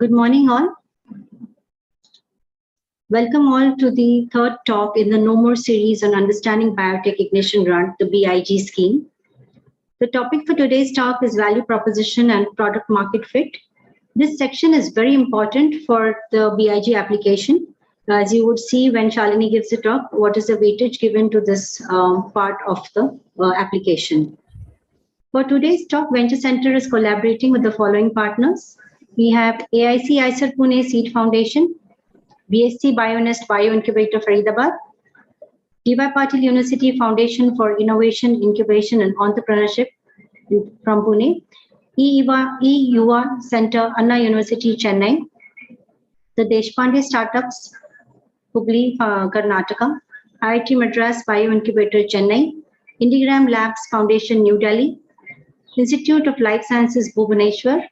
Good morning, all. Welcome all to the third talk in the No More series on Understanding Biotech Ignition Grant, the BIG scheme. The topic for today's talk is value proposition and product market fit. This section is very important for the BIG application. As you would see when Shalini gives the talk, what is the weightage given to this part of the application. For today's talk, Venture Center is collaborating with the following partners. We have AIC ICER Pune Seed Foundation, BSc Bionest Bio Incubator Faridabad, D.Y. Patil University Foundation for Innovation, Incubation and Entrepreneurship from Pune, E-Yuva Center, Anna University, Chennai, the Deshpande Startups, Hubli, Karnataka, IIT Madras Bio Incubator, Chennai, Indigram Labs Foundation, New Delhi, Institute of Life Sciences, Bhubaneswar,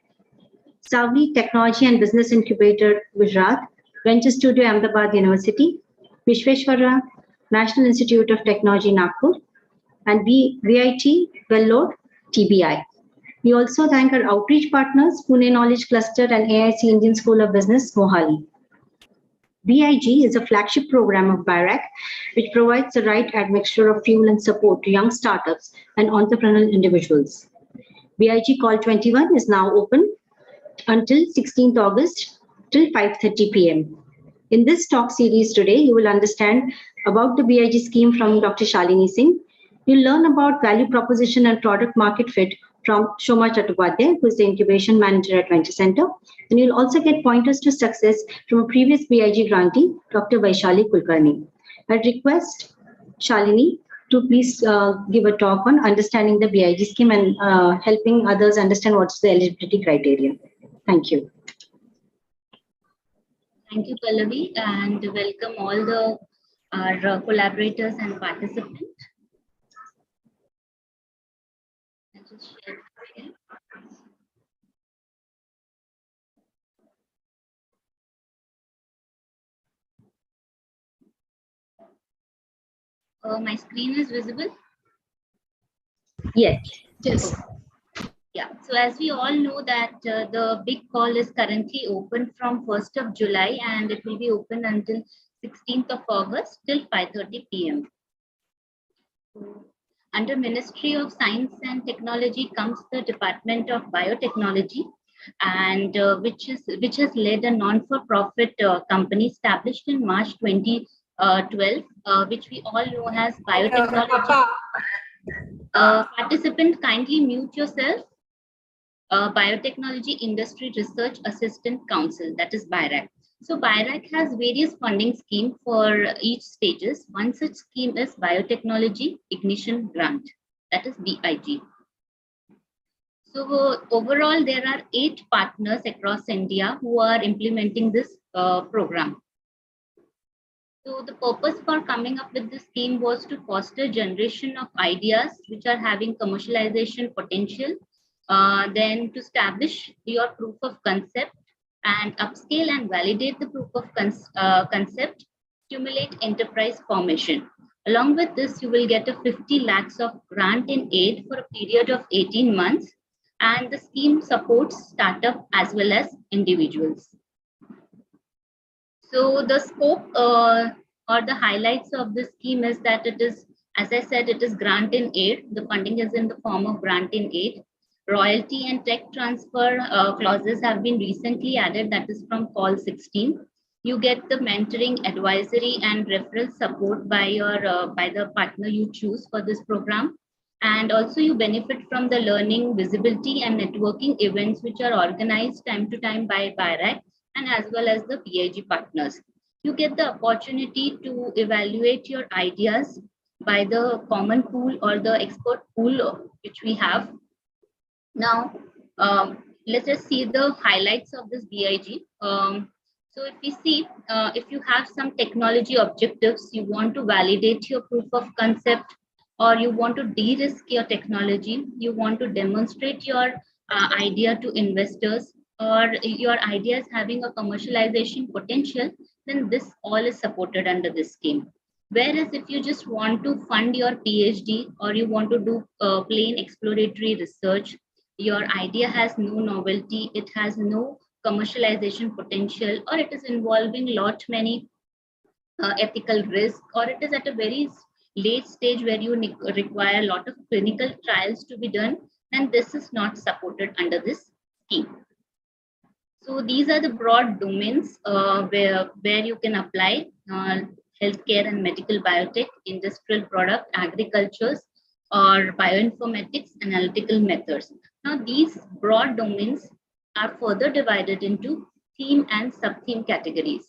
Savli Technology and Business Incubator, Gujarat, Venture Studio, Ahmedabad University, Vishweshwara National Institute of Technology, Nagpur, and VIT, Vellore, TBI. We also thank our outreach partners, Pune Knowledge Cluster and AIC Indian School of Business, Mohali. BIG is a flagship program of BIRAC, which provides the right admixture of fuel and support to young startups and entrepreneurial individuals. BIG Call 21 is now open until 16th August till 5:30 p.m. In this talk series today, you will understand about the BIG scheme from Dr. Shalini Singh. You'll learn about value proposition and product market fit from Shoma Chattopadhyay, who is the incubation manager at Venture Center. And you'll also get pointers to success from a previous BIG grantee, Dr. Vaishali Kulkarni. I'd request Shalini to please give a talk on understanding the BIG scheme and helping others understand what's the eligibility criteria. Thank you. Thank you, Pallavi, and welcome all our collaborators and participants. I'll just share here. My screen is visible? Yes. Yes. Yeah, so as we all know that the big call is currently open from 1st of July and it will be open until 16th of August till 5:30 p.m. Under Ministry of Science and Technology comes the Department of Biotechnology, and which has led a non-for-profit company established in March 2012, which we all know as Biotechnology. Participant, kindly mute yourself. Biotechnology Industry Research Assistant Council, that is BIRAC. So BIRAC has various funding schemes for each stages. One such scheme is Biotechnology Ignition Grant, that is BIG. So overall, there are 8 partners across India who are implementing this program. So the purpose for coming up with this scheme was to foster generation of ideas which are having commercialization potential, then to establish your proof of concept and upscale and validate the proof of concept, stimulate enterprise formation. Along with this, you will get a 50 lakhs of grant in aid for a period of 18 months, and the scheme supports startup as well as individuals. So the scope or the highlights of this scheme is that it is, as I said, it is grant in aid. The funding is in the form of grant in aid. Royalty and tech transfer clauses have been recently added, that is from Call 16. You get the mentoring, advisory, and referral support by the partner you choose for this program. And also you benefit from the learning, visibility, and networking events which are organized time to time by BIRAC and as well as the BIG partners. You get the opportunity to evaluate your ideas by the common pool or the expert pool which we have. Now, let's just see the highlights of this BIG. So if we see, if you have some technology objectives, you want to validate your proof of concept, or you want to de-risk your technology, you want to demonstrate your idea to investors, or your idea is having a commercialization potential, then this all is supported under this scheme. Whereas if you just want to fund your PhD or you want to do plain exploratory research, your idea has no novelty, it has no commercialization potential, or it is involving lot many ethical risk, or it is at a very late stage where you require a lot of clinical trials to be done, then this is not supported under this scheme. So these are the broad domains where you can apply healthcare and medical biotech, industrial product, agricultures, or bioinformatics, analytical methods. Now these broad domains are further divided into theme and sub-theme categories.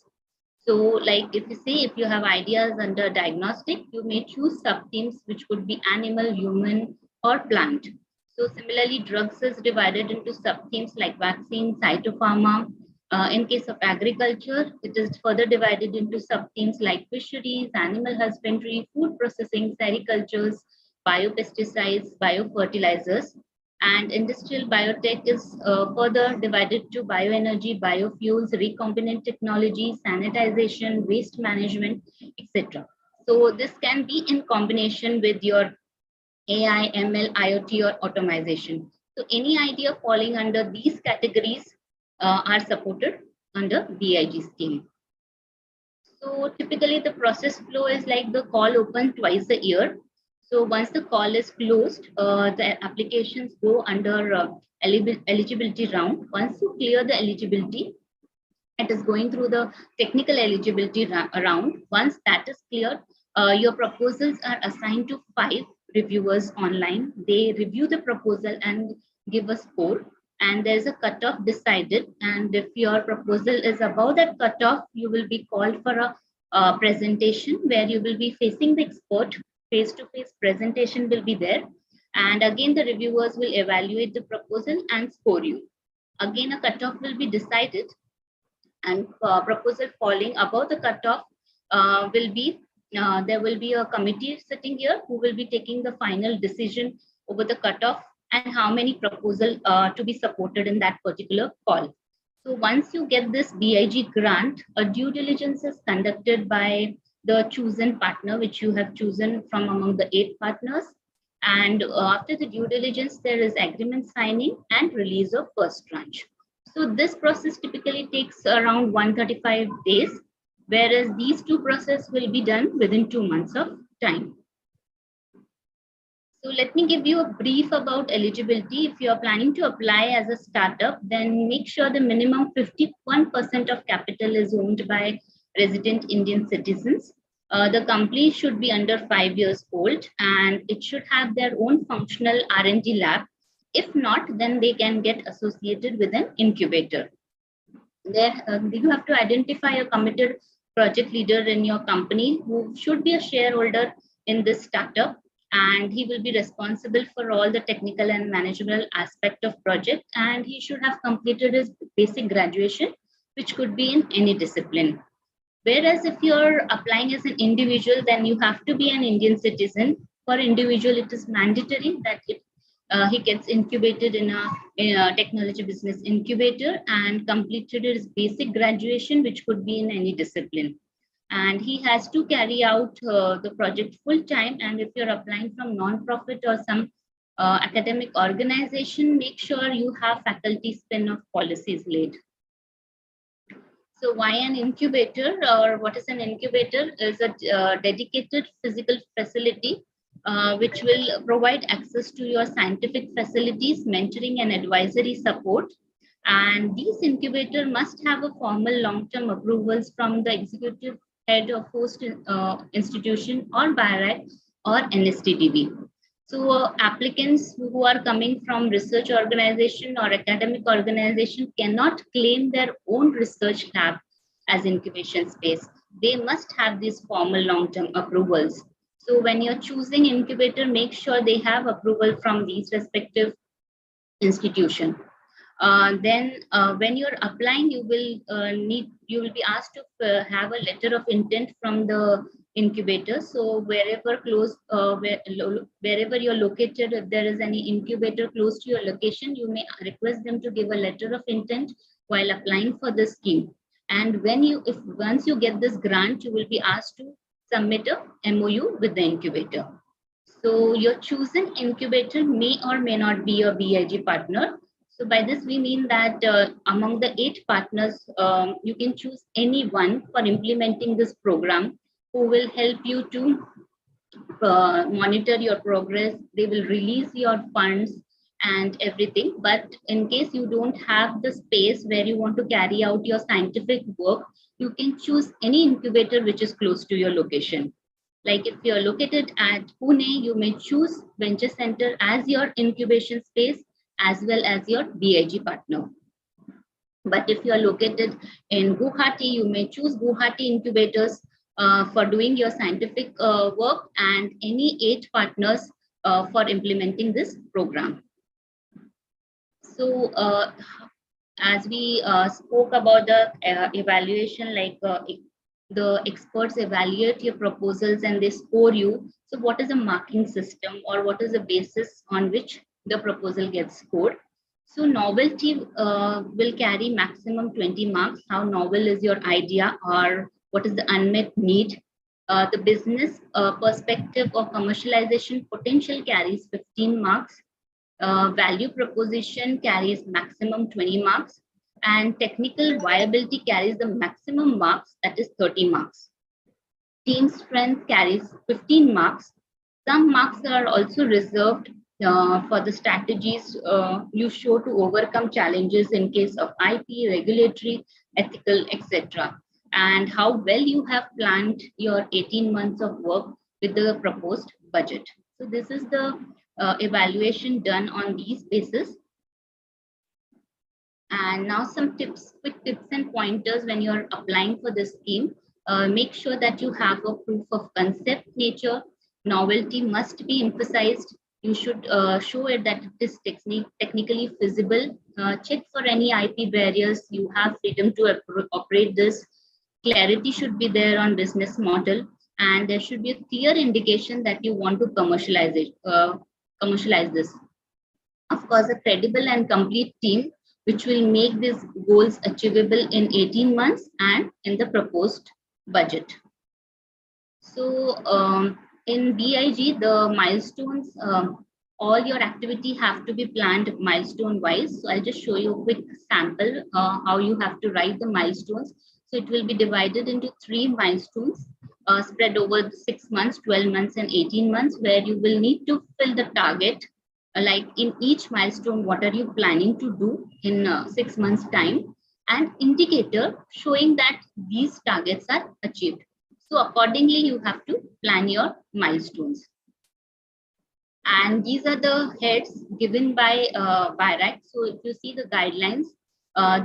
So like if you say, if you have ideas under diagnostic, you may choose sub-themes which could be animal, human, or plant. So similarly, drugs is divided into sub-themes like vaccine, cytopharma. In case of agriculture, it is further divided into sub-themes like fisheries, animal husbandry, food processing, sericultures, biopesticides, biofertilizers. And industrial biotech is further divided to bioenergy, biofuels, recombinant technology, sanitization, waste management, etc. So this can be in combination with your AI, ML, IoT, or automation. So any idea falling under these categories are supported under BIG scheme. So typically the process flow is like the call opens twice a year. So once the call is closed, the applications go under eligibility round. Once you clear the eligibility, it is going through the technical eligibility round. Once that is cleared, your proposals are assigned to 5 reviewers online. They review the proposal and give a score. And there's a cutoff decided. And if your proposal is above that cutoff, you will be called for a presentation where you will be facing the expert. Face-to-face presentation will be there. And again, the reviewers will evaluate the proposal and score you. Again, a cutoff will be decided, and proposal falling above the cutoff will be, there will be a committee sitting here who will be taking the final decision over the cutoff and how many proposals to be supported in that particular call. So once you get this BIG grant, a due diligence is conducted by the chosen partner, which you have chosen from among the 8 partners. And after the due diligence, there is agreement signing and release of first tranche. So this process typically takes around 135 days, whereas these 2 processes will be done within 2 months of time. So let me give you a brief about eligibility. If you are planning to apply as a startup, then make sure the minimum 51% of capital is owned by resident Indian citizens. The company should be under 5 years old, and it should have their own functional R&D lab. If not, then they can get associated with an incubator. There, you have to identify a committed project leader in your company who should be a shareholder in this startup, and he will be responsible for all the technical and managerial aspect of project, and he should have completed his basic graduation, which could be in any discipline. Whereas if you're applying as an individual, then you have to be an Indian citizen. For individual, it is mandatory that he gets incubated in a technology business incubator and completed his basic graduation, which could be in any discipline. And he has to carry out the project full time. And if you're applying from non-profit or some academic organization, make sure you have faculty spin-off policies laid. So why an incubator, or what is an incubator? Is a dedicated physical facility which will provide access to your scientific facilities, mentoring and advisory support. And these incubator must have a formal long-term approvals from the executive head of host institution or BIRAC or NSTDB. So applicants who are coming from research organization or academic organization cannot claim their own research lab as incubation space. They must have these formal long-term approvals. So when you're choosing incubator, make sure they have approval from these respective institution. Then when you're applying, you will be asked to have a letter of intent from the incubator. So wherever you're located, if there is any incubator close to your location, you may request them to give a letter of intent while applying for the scheme. And once you get this grant, you will be asked to submit a MOU with the incubator. So your chosen incubator may or may not be a BIG partner. So by this we mean that among the 8 partners, you can choose any one for implementing this program who will help you to monitor your progress. They will release your funds and everything. But in case you don't have the space where you want to carry out your scientific work, you can choose any incubator which is close to your location. Like if you're located at Pune, you may choose Venture Center as your incubation space as well as your BIG partner. But if you are located in Guwahati, you may choose Guwahati incubators for doing your scientific work and any 8 partners for implementing this program. So as we spoke about the evaluation, like the experts evaluate your proposals and they score you. So what is a marking system, or what is the basis on which the proposal gets scored? So novelty will carry maximum 20 marks. How novel is your idea, or what is the unmet need? The business perspective or commercialization potential carries 15 marks. Value proposition carries maximum 20 marks, and technical viability carries the maximum marks, that is 30 marks. Team strength carries 15 marks. Some marks are also reserved for the strategies you show to overcome challenges in case of IP, regulatory, ethical, etc. And how well you have planned your 18 months of work with the proposed budget. So this is the evaluation done on these basis. And now some tips, quick tips and pointers when you're applying for this scheme. Make sure that you have a proof of concept nature. Novelty must be emphasized. You should show it that it is technically feasible. Check for any IP barriers. You have freedom to operate this. Clarity should be there on business model, and there should be a clear indication that you want to commercialize it. Commercialize this. Of course, a credible and complete team which will make these goals achievable in 18 months and in the proposed budget. So in BIG, the milestones, all your activity have to be planned milestone wise. So I'll just show you a quick sample how you have to write the milestones. So it will be divided into 3 milestones spread over 6 months, 12 months, and 18 months, where you will need to fill the target. Like in each milestone, what are you planning to do in 6 months time, and indicator showing that these targets are achieved. So accordingly, you have to plan your milestones. And these are the heads given by BIRAC. So if you see the guidelines,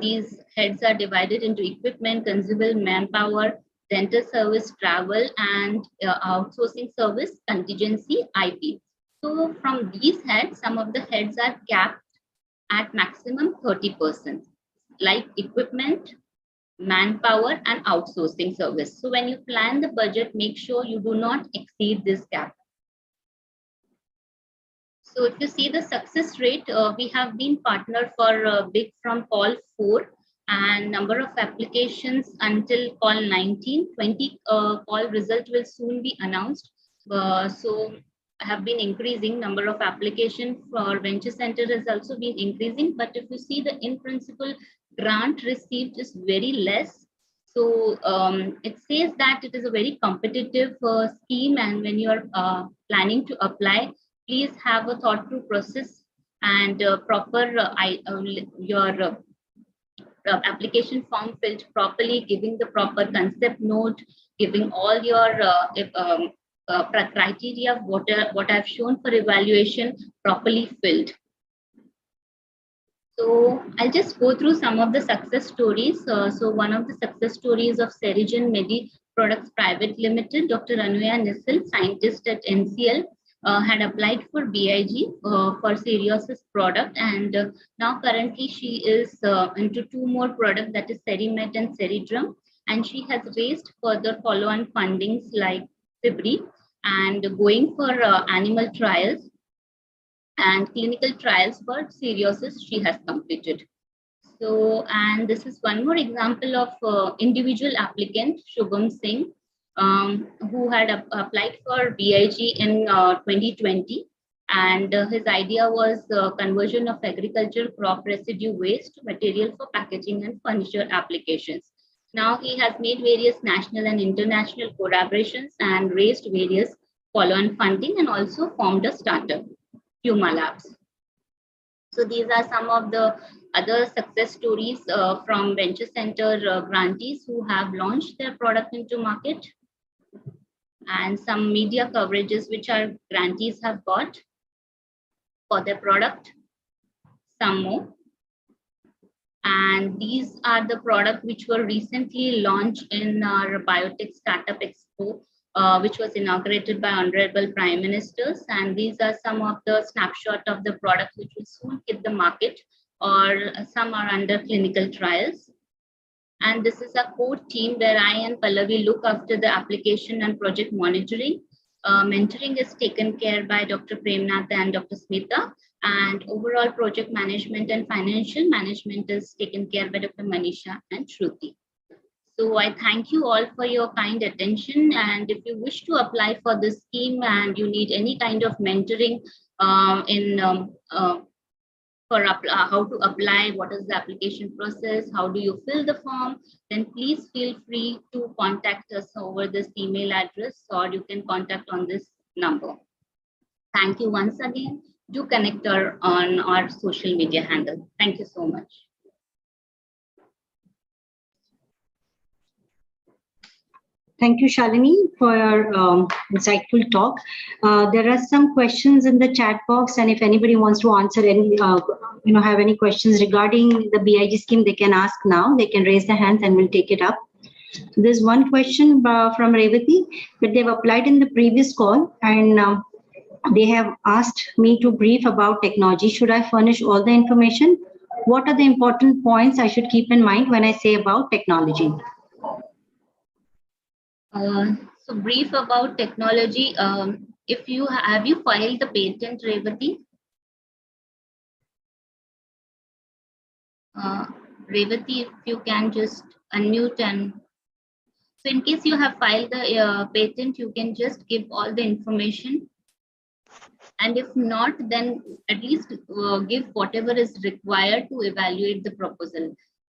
these heads are divided into equipment, consumable, manpower, dental service, travel, and outsourcing service, contingency, IP. So from these heads, some of the heads are capped at maximum 30%, like equipment, manpower, and outsourcing service. So when you plan the budget, make sure you do not exceed this cap. So if you see the success rate, we have been partnered for BIG from call 4, and number of applications until call 19, 20 call result will soon be announced. So have been increasing. Number of application for venture center has also been increasing, but if you see the in principle grant received is very less. So it says that it is a very competitive scheme, and when you are planning to apply, please have a thought through process and proper your application form filled properly, giving the proper concept note, giving all your criteria of what I've shown for evaluation properly filled. So I'll just go through some of the success stories. So one of the success stories of Serigen Medi Products Private Limited, Dr. Anuya Nisal, scientist at NCL, had applied for BIG for Seriosis product, and now currently she is into 2 more products, that is Serimet and Seridrum, and she has raised further follow-on fundings like Fibri, and going for animal trials and clinical trials for Seriosis she has completed. So, and this is one more example of individual applicant, Shubham Singh, who had applied for BIG in 2020, And his idea was conversion of agricultural crop residue waste to material for packaging and furniture applications. Now he has made various national and international collaborations and raised various follow-on funding and also formed a startup, Puma Labs. So these are some of the other success stories from venture center grantees who have launched their product into market, and some media coverages which our grantees have got for their product, some more. And these are the products which were recently launched in our Biotech Startup Expo, which was inaugurated by Honorable Prime Ministers. And these are some of the snapshot of the products which will soon hit the market, or some are under clinical trials. And this is a core team where I and Pallavi look after the application and project monitoring. Mentoring is taken care by Dr. Premnath and Dr. Smita, and overall project management and financial management is taken care by Dr. Manisha and Shruti. So I thank you all for your kind attention. And if you wish to apply for this scheme and you need any kind of mentoring for how to apply, what is the application process, how do you fill the form, then please feel free to contact us over this email address, or you can contact on this number. Thank you once again. Do connect on our social media handle. Thank you so much. Thank you, Shalini, for your insightful talk. There are some questions in the chat box, and if anybody wants to answer any, have any questions regarding the BIG scheme, they can ask now. They can raise their hands, and we'll take it up. There's one question from Revati, but they've applied in the previous call, and they have asked me to brief about technology. Should I furnish all the information? What are the important points I should keep in mind when I say about technology? So brief about technology. If you have you filed the patent, Revati? Revati, if you can just unmute, and so in case you have filed the patent, you can just give all the information. And if not, then at least give whatever is required to evaluate the proposal.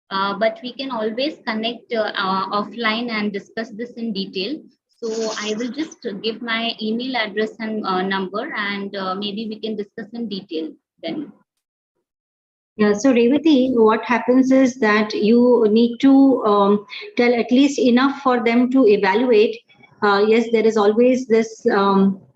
But we can always connect offline and discuss this in detail. So I will just give my email address and number, and maybe we can discuss in detail then. Yeah, so Revati, what happens is that you need to tell at least enough for them to evaluate. Yes, there is always this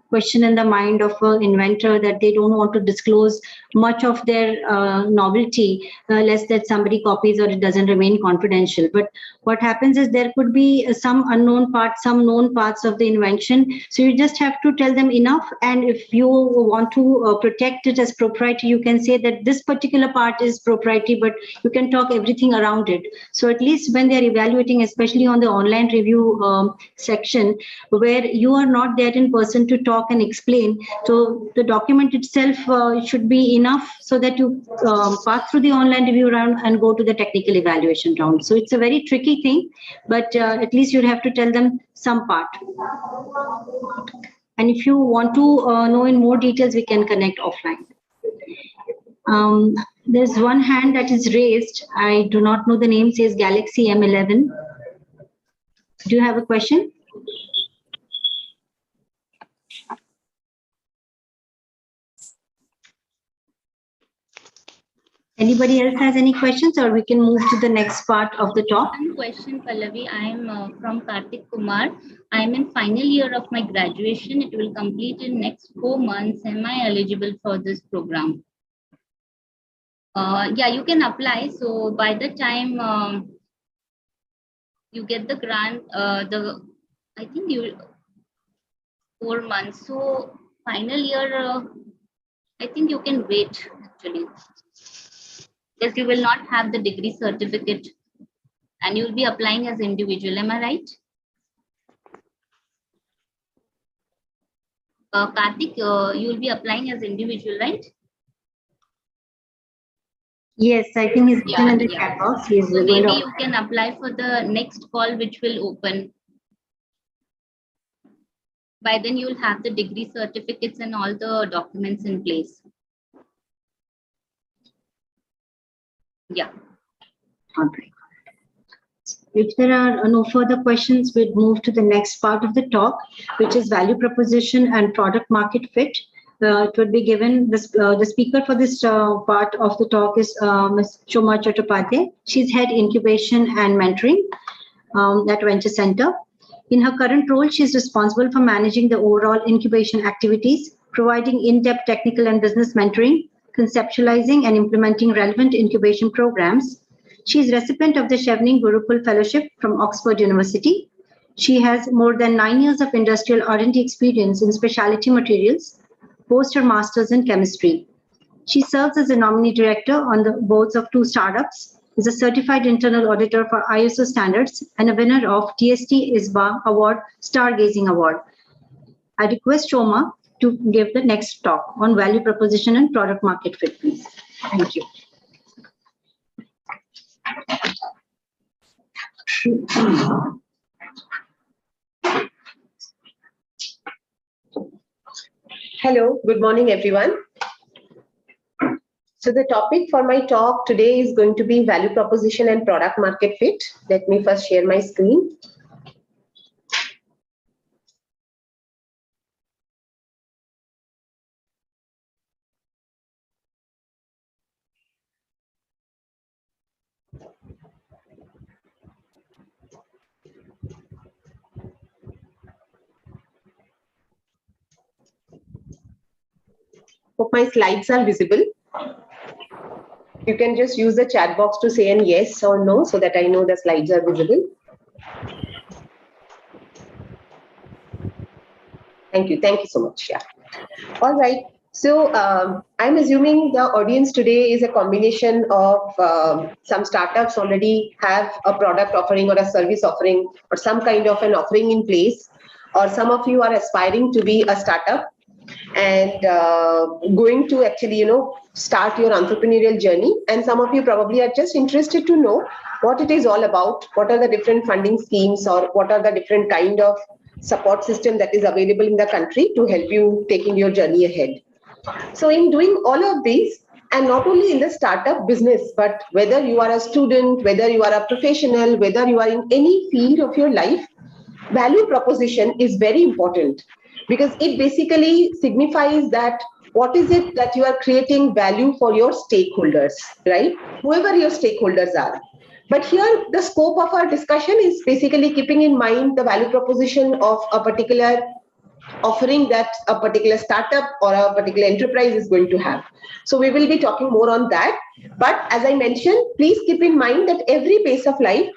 question in the mind of an inventor that they don't want to disclose much of their novelty, lest that somebody copies or it doesn't remain confidential. But what happens is there could be some unknown parts, some known parts of the invention. So you just have to tell them enough. And if you want to protect it as proprietary, you can say that this particular part is proprietary, but you can talk everything around it. So at least when they're evaluating, especially on the online review section, where you are not there in person to talk and explain, so the document itself should be enough so that you pass through the online review round and go to the technical evaluation round. So it's a very tricky thing, but at least you'd have to tell them some part. And if you want to know in more details, we can connect offline. There's one hand that is raised. I do not know the name, says Galaxy M11. Do you have a question? Anybody else has any questions, or we can move to the next part of the talk? One question, Pallavi. I am from Kartik Kumar. I am in final year of my graduation. It will complete in next 4 months. Am I eligible for this program? Yeah, you can apply. So by the time you get the grant, I think you 4 months. So final year, I think you can wait actually, because you will not have the degree certificate, and you will be applying as individual. Am I right? Kartik, you will be applying as individual, right? Yes, I think he's written in the chat box. So maybe you can apply for the next call, which will open. By then you'll have the degree certificates and all the documents in place. Yeah. All right. If there are no further questions, we'll move to the next part of the talk, which is value proposition and product market fit. It will be given, the speaker for this part of the talk is Ms. Shoma Chattopadhyay. She's head incubation and mentoring at Venture Center. In her current role, she is responsible for managing the overall incubation activities, providing in-depth technical and business mentoring, conceptualizing and implementing relevant incubation programs. She is recipient of the Chevening Gurukul Fellowship from Oxford University. She has more than 9 years of industrial R&D experience in specialty materials, post her master's in chemistry. She serves as a nominee director on the boards of 2 startups, is a certified internal auditor for ISO standards, and a winner of TST ISBA Award Stargazing Award. I request Shoma to give the next talk on value proposition and product market fit, please. Thank you. Hello, good morning, everyone. So the topic for my talk today is going to be value proposition and product market fit. Let me first share my screen. Hope my slides are visible. You can just use the chat box to say an yes or no so that I know the slides are visible. Thank you so much. Yeah. All right. So I'm assuming the audience today is a combination of some startups already have a product offering or a service offering or some kind of an offering in place, or some of you are aspiring to be a startup and going to actually, start your entrepreneurial journey. And some of you probably are just interested to know what it is all about, what are the different funding schemes, or what are the different kind of support system that is available in the country to help you taking your journey ahead. So in doing all of these, and not only in the startup business, but whether you are a student, whether you are a professional, whether you are in any field of your life, value proposition is very important, because it basically signifies that what is it that you are creating value for your stakeholders, right? Whoever your stakeholders are. But here the scope of our discussion is basically keeping in mind the value proposition of a particular offering that a particular startup or a particular enterprise is going to have. So we will be talking more on that. But as I mentioned, please keep in mind that every phase of life,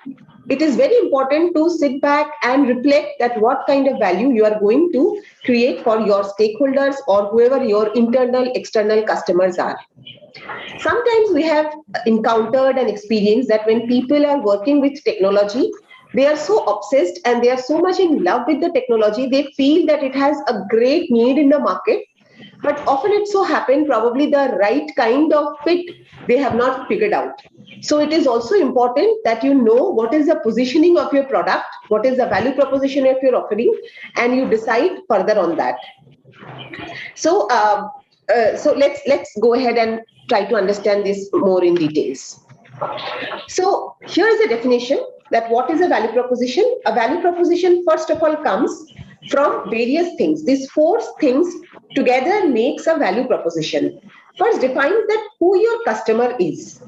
it is very important to sit back and reflect that what kind of value you are going to create for your stakeholders or whoever your internal, external customers are. Sometimes we have encountered and experienced that when people are working with technology, they are so obsessed and they are so much in love with the technology, they feel that it has a great need in the market. But often it so happens probably the right kind of fit they have not figured out. So it is also important that you know what is the positioning of your product, what is the value proposition of your offering, and you decide further on that. So let's go ahead and try to understand this more in details. So here is a definition that what is a value proposition. A value proposition first of all comes from various things. These 4 things together makes a value proposition. First, define that who your customer is.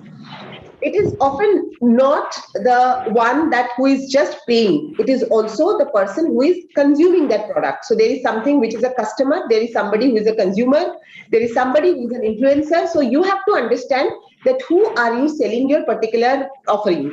It is often not the one that who is just paying. It is also the person who is consuming that product. So there is something which is a customer, there is somebody who is a consumer, there is somebody who is an influencer. So you have to understand that who are you selling your particular offering.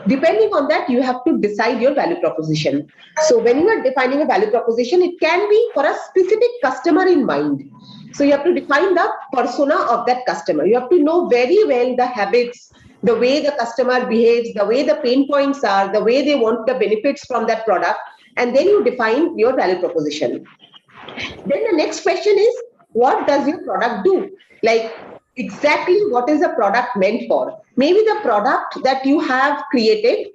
Depending on that, you have to decide your value proposition. So when you are defining a value proposition, it can be for a specific customer in mind. So you have to define the persona of that customer. You have to know very well the habits, the way the customer behaves, the way the pain points are, the way they want the benefits from that product, and then you define your value proposition. Then the next question is, what does your product do? Like, exactly what is the product meant for? Maybe the product that you have created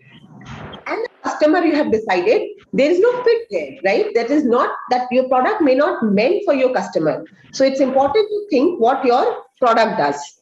and the customer you have decided there is no fit there, right? That is not, that your product may not meant for your customer. So it's important to think what your product does.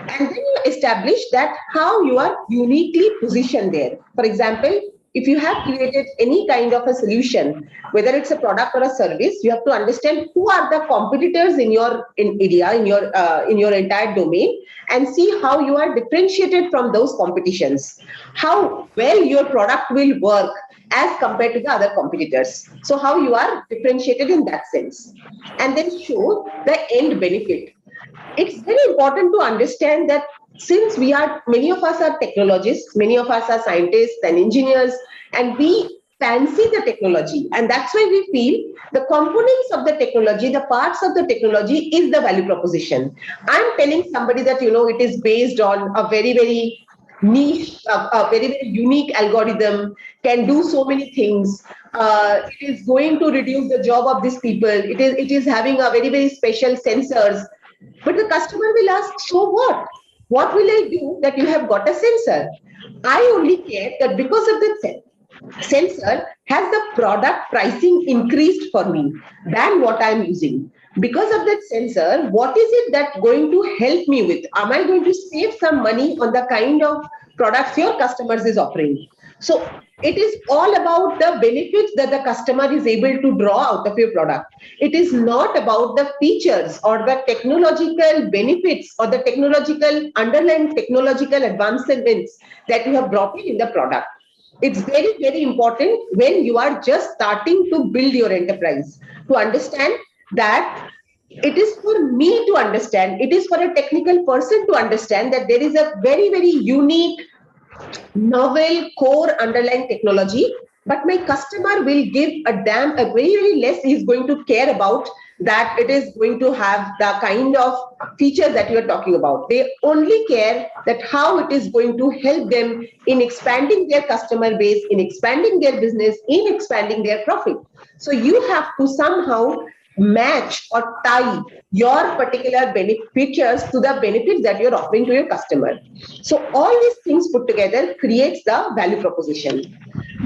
And then you establish that how you are uniquely positioned there. For example, if you have created any kind of a solution, whether it's a product or a service, you have to understand who are the competitors in your area, in your entire domain, and see how you are differentiated from those competitions, how well your product will work as compared to the other competitors. So how you are differentiated in that sense, and then show the end benefit. It's very important to understand that since many of us are technologists, many of us are scientists and engineers, and we fancy the technology, and that's why we feel the components of the technology, the parts of the technology is the value proposition. I'm telling somebody that, it is based on a very, very niche, a very, very unique algorithm, can do so many things. It is going to reduce the job of these people. It is having a very, very special sensors. But the customer will ask, so what? What will I do that you have got a sensor? I only care that because of the sensor, has the product pricing increased for me than what I'm using? Because of that sensor, what is it that going to help me with? Am I going to save some money on the kind of products your customers is offering? So it is all about the benefits that the customer is able to draw out of your product. It is not about the features or the technological benefits or the underlying technological advancements that you have brought in the product. It's very, very important when you are just starting to build your enterprise to understand that it is for me to understand, it is for a technical person to understand that there is a very, very unique, novel core underlying technology, but my customer will give a very, very less is going to care about that it is going to have the kind of features that you are talking about. They only care that how it is going to help them in expanding their customer base, in expanding their business, in expanding their profit. So you have to somehow match or tie your particular features to the benefits that you're offering to your customer. So all these things put together creates the value proposition.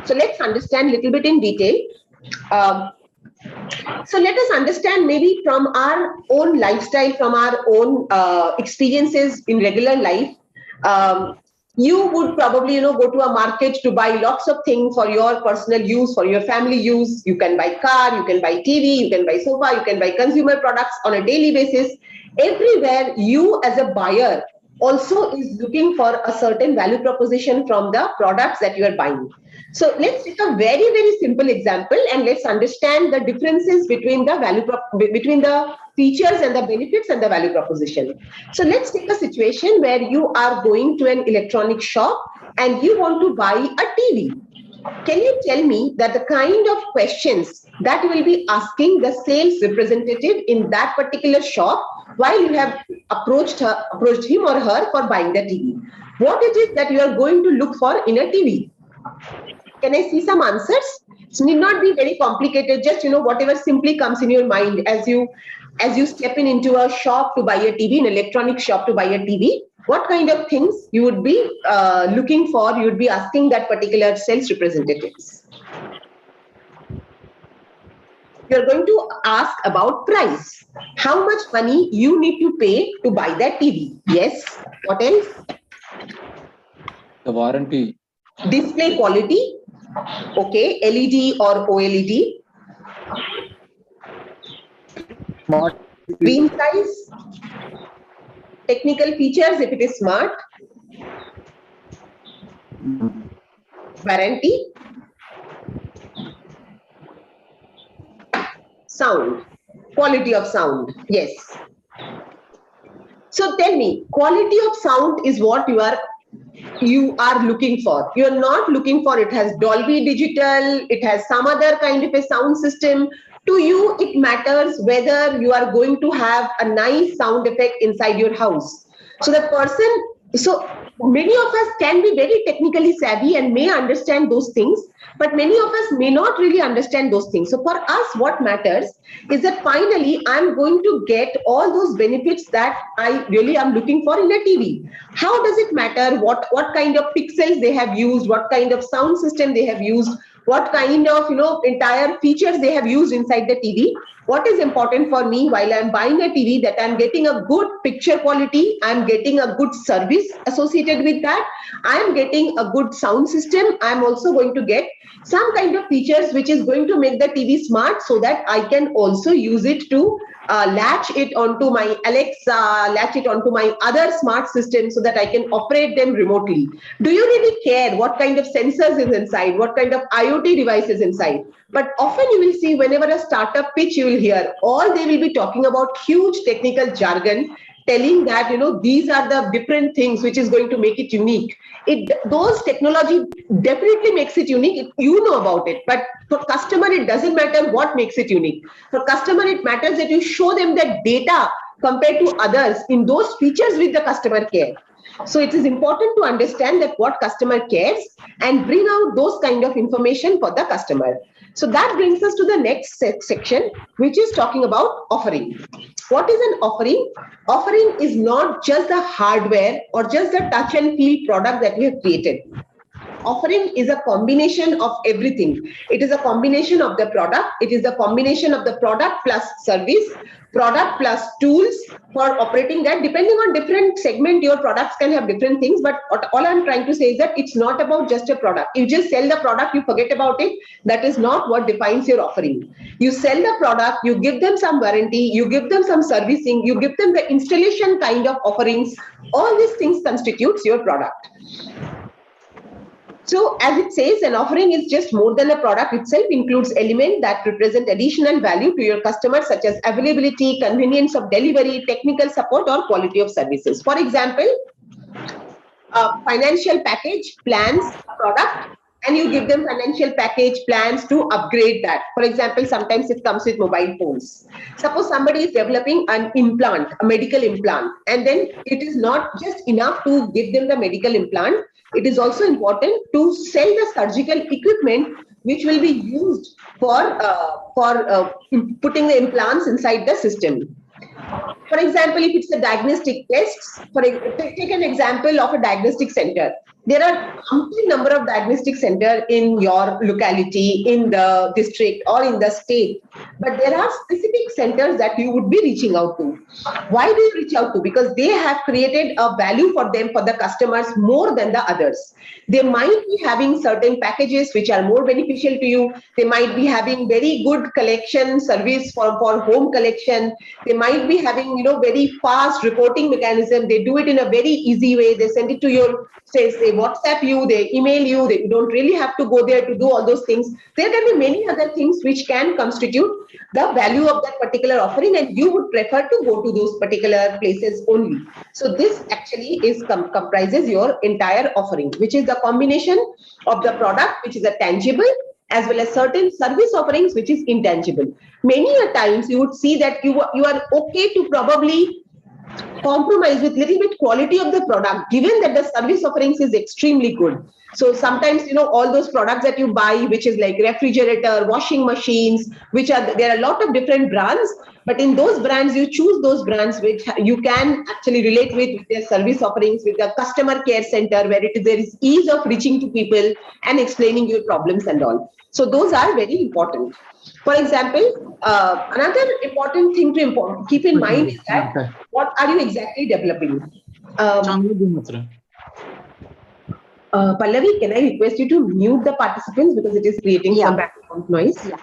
So let's understand a little bit in detail. So let us understand maybe from our own lifestyle, from our own experiences in regular life. You would probably, go to a market to buy lots of things for your personal use, for your family use. You can buy car, you can buy TV, you can buy sofa, you can buy consumer products on a daily basis. Everywhere you as a buyer also is looking for a certain value proposition from the products that you are buying. So let's take a very, very simple example and let's understand the differences between between the features and the benefits and the value proposition. So let's take a situation where you are going to an electronic shop and you want to buy a TV. Can you tell me that the kind of questions that you will be asking the sales representative in that particular shop while you have approached him or her for buying the TV? What is it that you are going to look for in a TV? Can I see some answers? It need not be very complicated. Just, whatever simply comes in your mind as you step into a shop to buy a TV, an electronic shop to buy a TV. What kind of things you would be looking for? You would be asking that particular sales representatives. You're going to ask about price. How much money you need to pay to buy that TV? Yes. What else? The warranty. Display quality. Okay, LED or OLED. Smart. Screen size. Technical features if it is smart. Warranty. Sound. Quality of sound. Yes. So tell me, quality of sound is what you are looking for. You are not looking for it has Dolby Digital, it has some other kind of a sound system. To you, it matters whether you are going to have a nice sound effect inside your house. So many of us can be very technically savvy and may understand those things, but many of us may not really understand those things. So for us, what matters is that finally, I'm going to get all those benefits that I really am looking for in a TV. How does it matter what kind of pixels they have used, what kind of sound system they have used, what kind of, entire features they have used inside the TV. What is important for me while I'm buying a TV, that I'm getting a good picture quality, I'm getting a good service associated with that, I'm getting a good sound system, I'm also going to get some kind of features which is going to make the TV smart, so that I can also use it to latch it onto my Alexa, latch it onto my other smart systems, so that I can operate them remotely. Do you really care what kind of sensors is inside, what kind of IoT devices inside? But often you will see, whenever a startup pitch you will hear, all they will be talking about huge technical jargon, telling that, these are the different things which is going to make it unique. Those technology definitely makes it unique. You know about it, but for customer, it doesn't matter what makes it unique. For customer, it matters that you show them the data compared to others in those features which the customer care. So it is important to understand that what customer cares and bring out those kind of information for the customer. So that brings us to the next section, which is talking about offering. What is an offering? Offering is not just the hardware or just the touch and feel product that we have created. Offering is a combination of everything. It is a combination of the product. It is a combination of the product plus service, product plus tools for operating that. Depending on different segment, your products can have different things. But all I'm trying to say is that it's not about just a product. You just sell the product, you forget about it. That is not what defines your offering. You sell the product, you give them some warranty, you give them some servicing, you give them the installation kind of offerings. All these things constitutes your product. So as it says, an offering is just more than a product. Itself includes elements that represent additional value to your customers, such as availability, convenience of delivery, technical support, or quality of services. For example, a financial package plans a product, and you give them financial package plans to upgrade that. For example, sometimes it comes with mobile phones. Suppose somebody is developing an implant, a medical implant, and then it is not just enough to give them the medical implant. It is also important to sell the surgical equipment which will be used for putting the implants inside the system. For example, if it's a diagnostic test, take an example of a diagnostic center. There are umpteen number of diagnostic centers in your locality, in the district, or in the state. But there are specific centers that you would be reaching out to. Why do you reach out to? Because they have created a value for them, for the customers, more than the others. They might be having certain packages which are more beneficial to you. They might be having very good collection service for home collection. They might be having, very fast reporting mechanism. They do it in a very easy way. They send it to your, say WhatsApp you, they email you. You don't really have to go there to do all those things. There can be many other things which can constitute the value of that particular offering, and you would prefer to go to those particular places only. So this actually comprises your entire offering, which is the combination of the product, which is a tangible, as well as certain service offerings, which is intangible. Many a times you would see that you are okay to probably compromise with little bit quality of the product, given that the service offerings is extremely good. So sometimes, all those products that you buy, which is like refrigerator, washing machines, there are a lot of different brands, but in those brands, you choose those brands which you can actually relate with their service offerings, with the customer care center, where there is ease of reaching to people and explaining your problems and all. So those are very important. For example, another important thing to keep in mind is that what are you exactly developing? Pallavi, can I request you to mute the participants because it is creating some background noise? Yeah.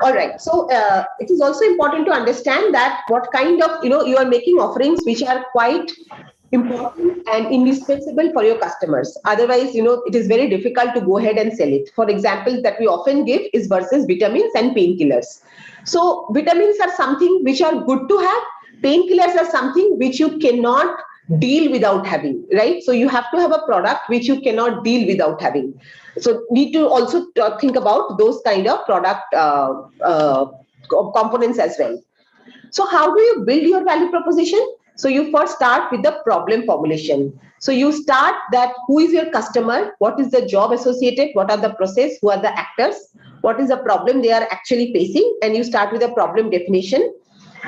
All right. So it is also important to understand that what kind of, you are making offerings which are quite important and indispensable for your customers. Otherwise, it is very difficult to go ahead and sell it. For example, that we often give is versus vitamins and painkillers. So vitamins are something which are good to have. Painkillers are something which you cannot deal without having, right? So you have to have a product which you cannot deal without having. So need to also think about those kind of product components as well. So how do you build your value proposition? So you first start with the problem formulation. So you start that who is your customer, what is the job associated, what are the process, who are the actors, what is the problem they are actually facing, and you start with a problem definition.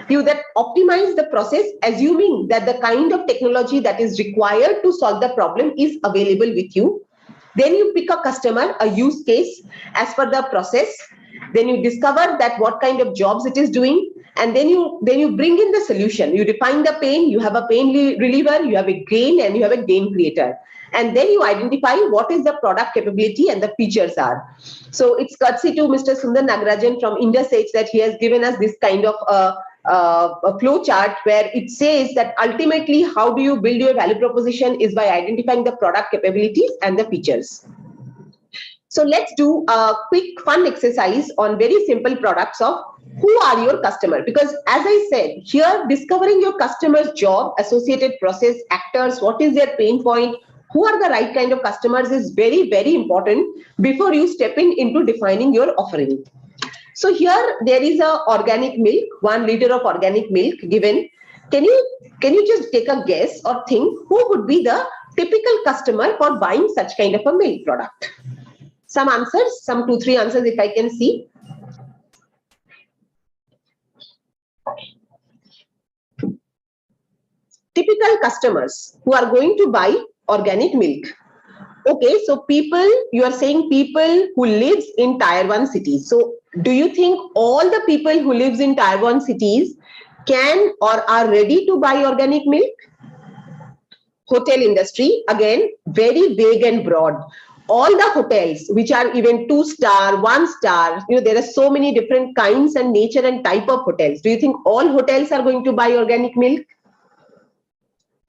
You that optimize the process, assuming that the kind of technology that is required to solve the problem is available with you. Then you pick a customer, a use case as per the process. Then you discover that what kind of jobs it is doing, and then you bring in the solution. You define the pain. You have a pain reliever, you have a gain, and you have a gain creator. And then you identify what is the product capability and the features are. So it's courtesy to Mr. Sundar Nagarajan from IndusH that he has given us this kind of a flow chart where it says that ultimately how do you build your value proposition is by identifying the product capabilities and the features. So let's do a quick fun exercise on very simple products of who are your customer, because as I said here, discovering your customer's job, associated process, actors, what is their pain point, who are the right kind of customers is very, very important before you step into defining your offering. So here there is a organic milk, 1 liter of organic milk given. Can you just take a guess or think who would be the typical customer for buying such kind of a milk product? Some answers, some 2-3 answers if I can see. Typical customers who are going to buy organic milk. Okay, so people, you are saying people who lives in tier 1 cities. So do you think all the people who lives in tier 1 cities can or are ready to buy organic milk? Hotel industry, again, very vague and broad. All the hotels which are even 2-star, 1-star, there are so many different kinds and nature and type of hotels. Do you think all hotels are going to buy organic milk?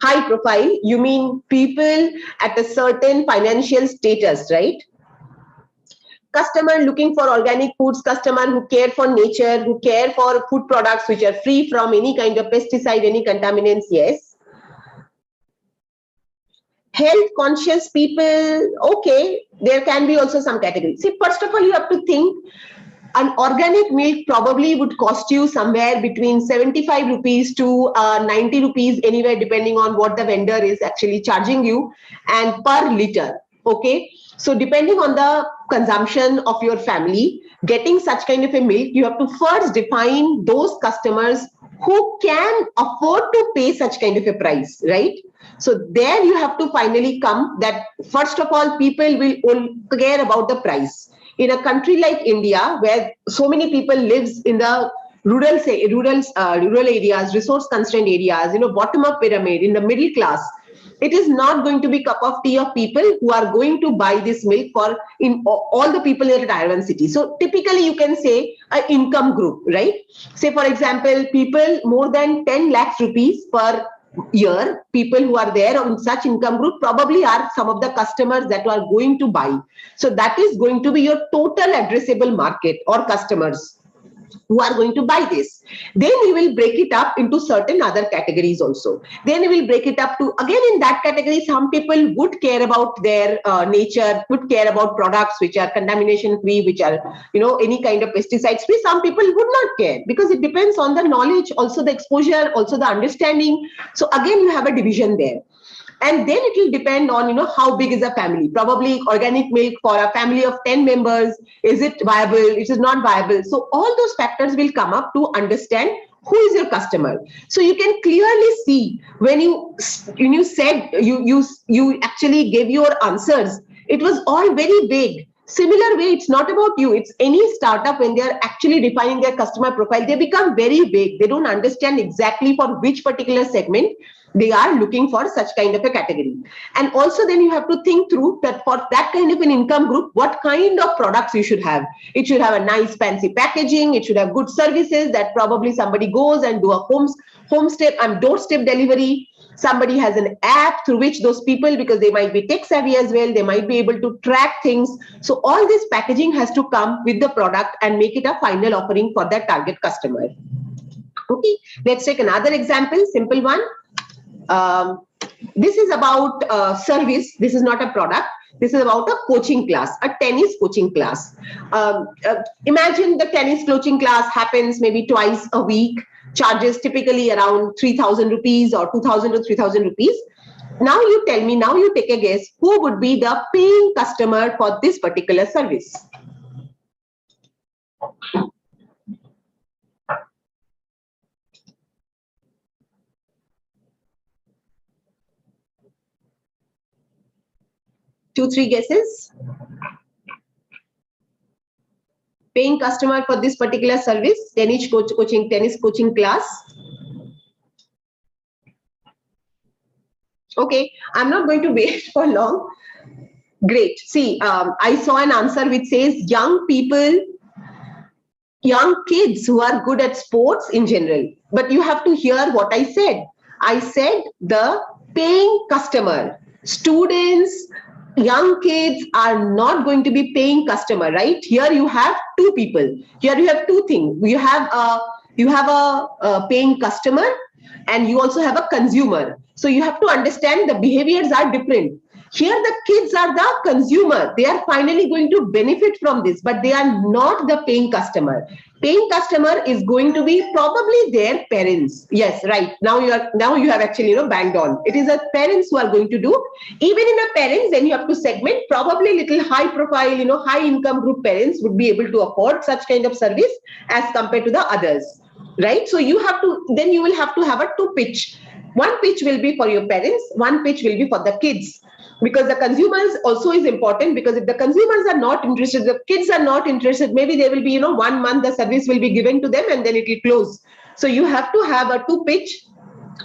High profile, you mean people at a certain financial status, right? Customer looking for organic foods, customer who care for nature, who care for food products which are free from any kind of pesticide, any contaminants, yes. Health conscious people, okay, there can be also some categories. See, first of all, you have to think an organic milk probably would cost you somewhere between 75 rupees to 90 rupees, anywhere depending on what the vendor is actually charging you, and per liter. Okay, so depending on the consumption of your family, getting such kind of a milk, you have to first define those customers who can afford to pay such kind of a price, right? So there you have to finally come that first of all, people will care about the price. In a country like India, where so many people lives in the rural areas, resource constrained areas, bottom up pyramid, in the middle class, it is not going to be cup of tea of people who are going to buy this milk for in all the people in a tier 1 city. So typically you can say an income group, right? Say for example, people more than 10 lakhs rupees per year, people who are there in such income group probably are some of the customers that are going to buy. So that is going to be your total addressable market or customers who are going to buy this. Then we will break it up into certain other categories also. Then we will break it up to, again in that category, some people would care about their nature, would care about products which are contamination free, which are, any kind of pesticides free. Some people would not care because it depends on the knowledge, also the exposure, also the understanding. So again, you have a division there. And then it will depend on, how big is the family. Probably organic milk for a family of 10 members, is it viable? It is not viable. So all those factors will come up to understand who is your customer. So you can clearly see when you said, you actually gave your answers, it was all very vague. Similar way, it's not about you. It's any startup when they are actually defining their customer profile, they become very vague. They don't understand exactly for which particular segment they are looking for such kind of a category. And also then you have to think through that for that kind of an income group, what kind of products you should have. It should have a nice fancy packaging. It should have good services that probably somebody goes and do a doorstep delivery. Somebody has an app through which those people, because they might be tech savvy as well, they might be able to track things. So all this packaging has to come with the product and make it a final offering for that target customer. Okay, let's take another example, simple one. This is about service. This is not a product. This is about a coaching class, a tennis coaching class. Imagine the tennis coaching class happens maybe twice a week, charges typically around 3,000 rupees or 2,000 to 3,000 rupees. Now you tell me, now you take a guess, who would be the paying customer for this particular service? 2, 3 guesses? Paying customer for this particular service, tennis coaching class. Okay, I'm not going to wait for long. Great. See, I saw an answer which says young people, young kids who are good at sports in general. But you have to hear what I said. I said the paying customer. Students, young kids are not going to be paying customer, right? Here you have two people. Here you have two things. You have a paying customer and you also have a consumer. So you have to understand the behaviors are different. Here the kids are the consumer. They are finally going to benefit from this, but they are not the paying customer. Paying customer is going to be probably their parents. Yes, right. Now you have actually banged on. It is the parents who are going to do. Even in the parents, then you have to segment. Probably little high profile, high income group parents would be able to afford such kind of service as compared to the others. Right? So you will have to have a two pitch. One pitch will be for your parents, one pitch will be for the kids. Because the consumers also is important, because if the consumers are not interested, the kids are not interested, maybe there will be, 1 month the service will be given to them and then it will close. So you have to have a two pitch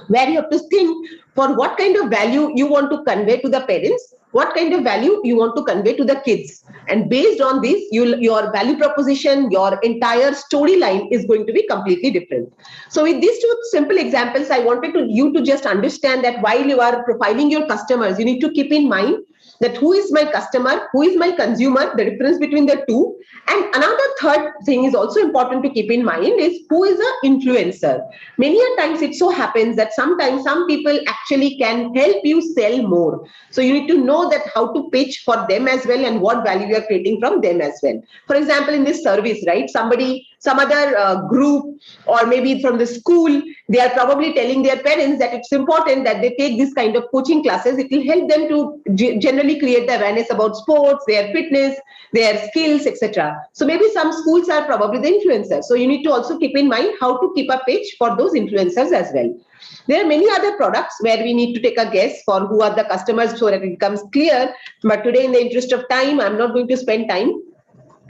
where you have to think for what kind of value you want to convey to the parents, what kind of value you want to convey to the kids. And based on this, your value proposition, your entire storyline is going to be completely different. So with these two simple examples, I wanted you to just understand that while you are profiling your customers, you need to keep in mind that who is my customer, who is my consumer, the difference between the two. And another third thing is also important to keep in mind is who is an influencer. Many a times it so happens that sometimes some people actually can help you sell more. So you need to know that how to pitch for them as well and what value you are creating from them as well. For example, in this service, right, some other group or maybe from the school, they are probably telling their parents that it's important that they take this kind of coaching classes. It will help them to generally create the awareness about sports, their fitness, their skills, etc. So maybe some schools are probably the influencers. So you need to also keep in mind how to keep a pitch for those influencers as well. There are many other products where we need to take a guess for who are the customers so that it becomes clear. But today, in the interest of time, I'm not going to spend time.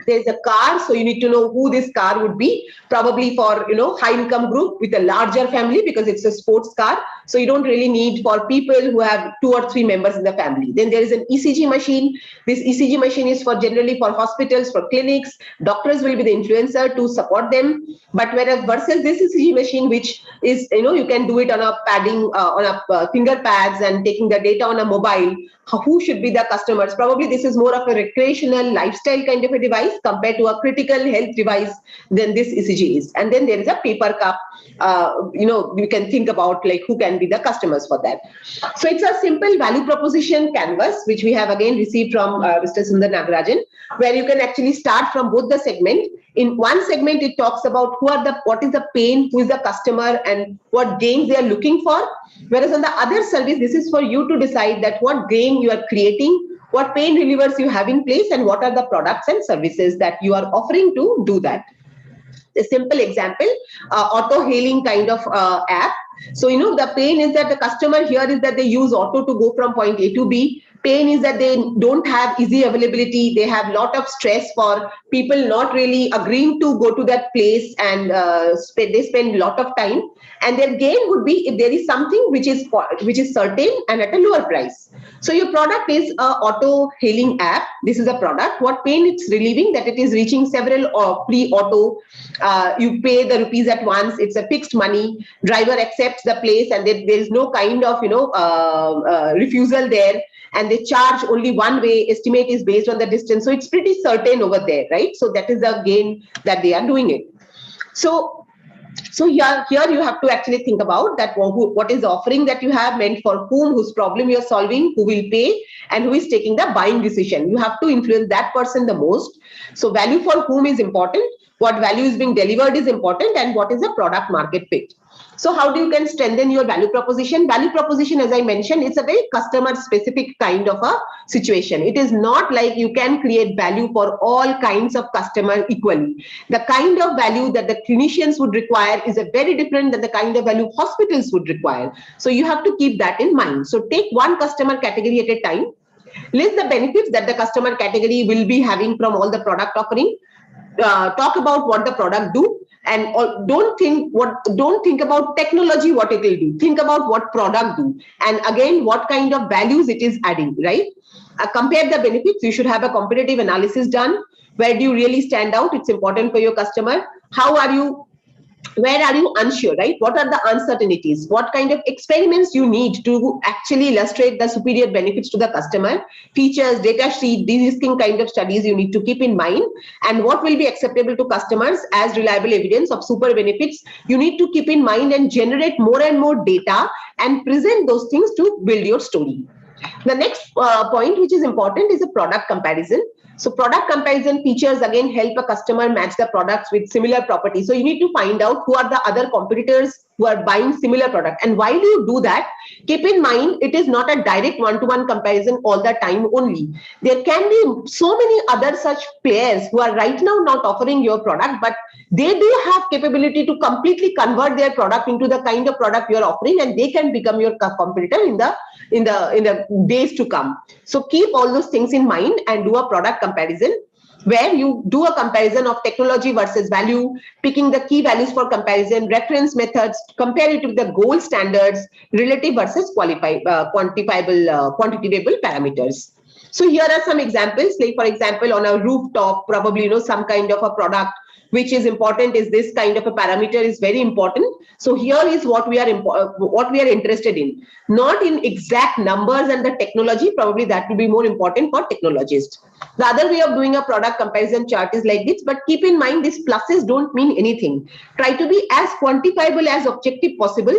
There's a car, so you need to know who this car would be, probably for high income group with a larger family, because it's a sports car. So you don't really need for people who have 2 or 3 members in the family. Then there is an ECG machine. This ECG machine is generally for hospitals, for clinics. Doctors will be the influencer to support them. But whereas versus this ECG machine, which is you can do it on a padding, on a finger pads and taking the data on a mobile. Who should be the customers? Probably this is more of a recreational lifestyle kind of a device compared to a critical health device than this ECG is. And then there is a paper cup. You can think about like who can be the customers for that. So it's a simple value proposition canvas, which we have again received from Mr. Sundar Nagarajan, where you can actually start from both the segment. In one segment, it talks about what is the pain, who is the customer, and what gains they are looking for. Whereas on the other service, this is for you to decide that what gain you are creating, what pain relievers you have in place, and what are the products and services that you are offering to do that. A simple example, auto hailing kind of app. So, the pain is that the customer here is that they use auto to go from point A to B. Pain is that they don't have easy availability. They have a lot of stress for people not really agreeing to go to that place, and they spend a lot of time. And their gain would be if there is something which is certain and at a lower price. So your product is a auto hailing app. This is a product. What pain it's relieving, that it is reaching several pre-auto. You pay the rupees at once. It's a fixed money. Driver accepts the place, and there is no kind of refusal there. And they charge only one way. Estimate is based on the distance. So it's pretty certain over there, right? So that is the gain that they are doing it. So here you have to actually think about that what is the offering that you have meant for whom, whose problem you are solving, who will pay, and who is taking the buying decision. You have to influence that person the most. So value for whom is important, what value is being delivered is important, and what is the product market fit. So how do you can strengthen your value proposition? Value proposition, as I mentioned, it's a very customer specific kind of a situation. It is not like you can create value for all kinds of customer equally. The kind of value that the clinicians would require is a very different than the kind of value hospitals would require. So you have to keep that in mind. So take one customer category at a time. List the benefits that the customer category will be having from all the product offering. Talk about what the product do, and don't think about technology, what it will do. Think about what product do, and again what kind of values it is adding, right? Compare the benefits. You should have a competitive analysis done. Where do you really stand out? It's important for your customer. Where are you unsure, right? What are the uncertainties? What kind of experiments you need to actually illustrate the superior benefits to the customer? Features, data sheet, these kind of studies you need to keep in mind. And what will be acceptable to customers as reliable evidence of super benefits, you need to keep in mind and generate more and more data and present those things to build your story. The next point which is important is a product comparison. So product comparison features again help a customer match the products with similar properties. So you need to find out who are the other competitors who are buying similar product. And while you do that, keep in mind it is not a direct one-to-one comparison all the time only. There can be so many other such players who are right now not offering your product, but they do have capability to completely convert their product into the kind of product you are offering, and they can become your competitor in the days to come. So keep all those things in mind and do a product comparison, where you do a comparison of technology versus value, picking the key values for comparison, reference methods, compare it with the gold standards, relative versus quantifiable, quantifiable parameters. So here are some examples. Like for example, on a rooftop, probably some kind of a product which is important is this kind of a parameter is very important. So here is what we are interested in, not in exact numbers and the technology. Probably that will be more important for technologists. The other way of doing a product comparison chart is like this, but keep in mind these pluses don't mean anything. Try to be as quantifiable as objective possible,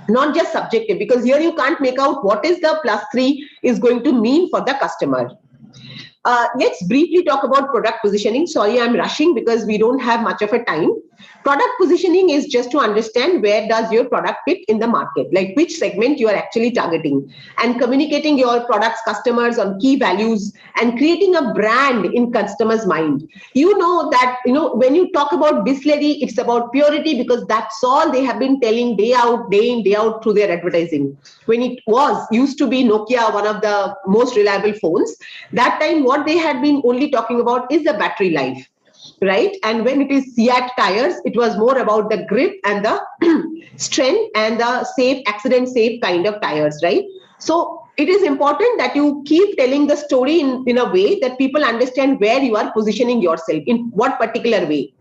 not just subjective, because here you can't make out what is the +3 is going to mean for the customer. Let's briefly talk about product positioning. Sorry, I'm rushing because we don't have much of a time. Product positioning is just to understand where does your product fit in the market, like which segment you are actually targeting, and communicating your product's customers on key values and creating a brand in customers' mind. You know that, when you talk about Bisleri, it's about purity, because that's all they have been telling day in, day out through their advertising. When it used to be Nokia, one of the most reliable phones, that time what they had been only talking about is the battery life, right? And when it is Seat tires, it was more about the grip and the strength and the safe, accident safe kind of tires, right? So it is important that you keep telling the story in a way that people understand where you are positioning yourself, in what particular way.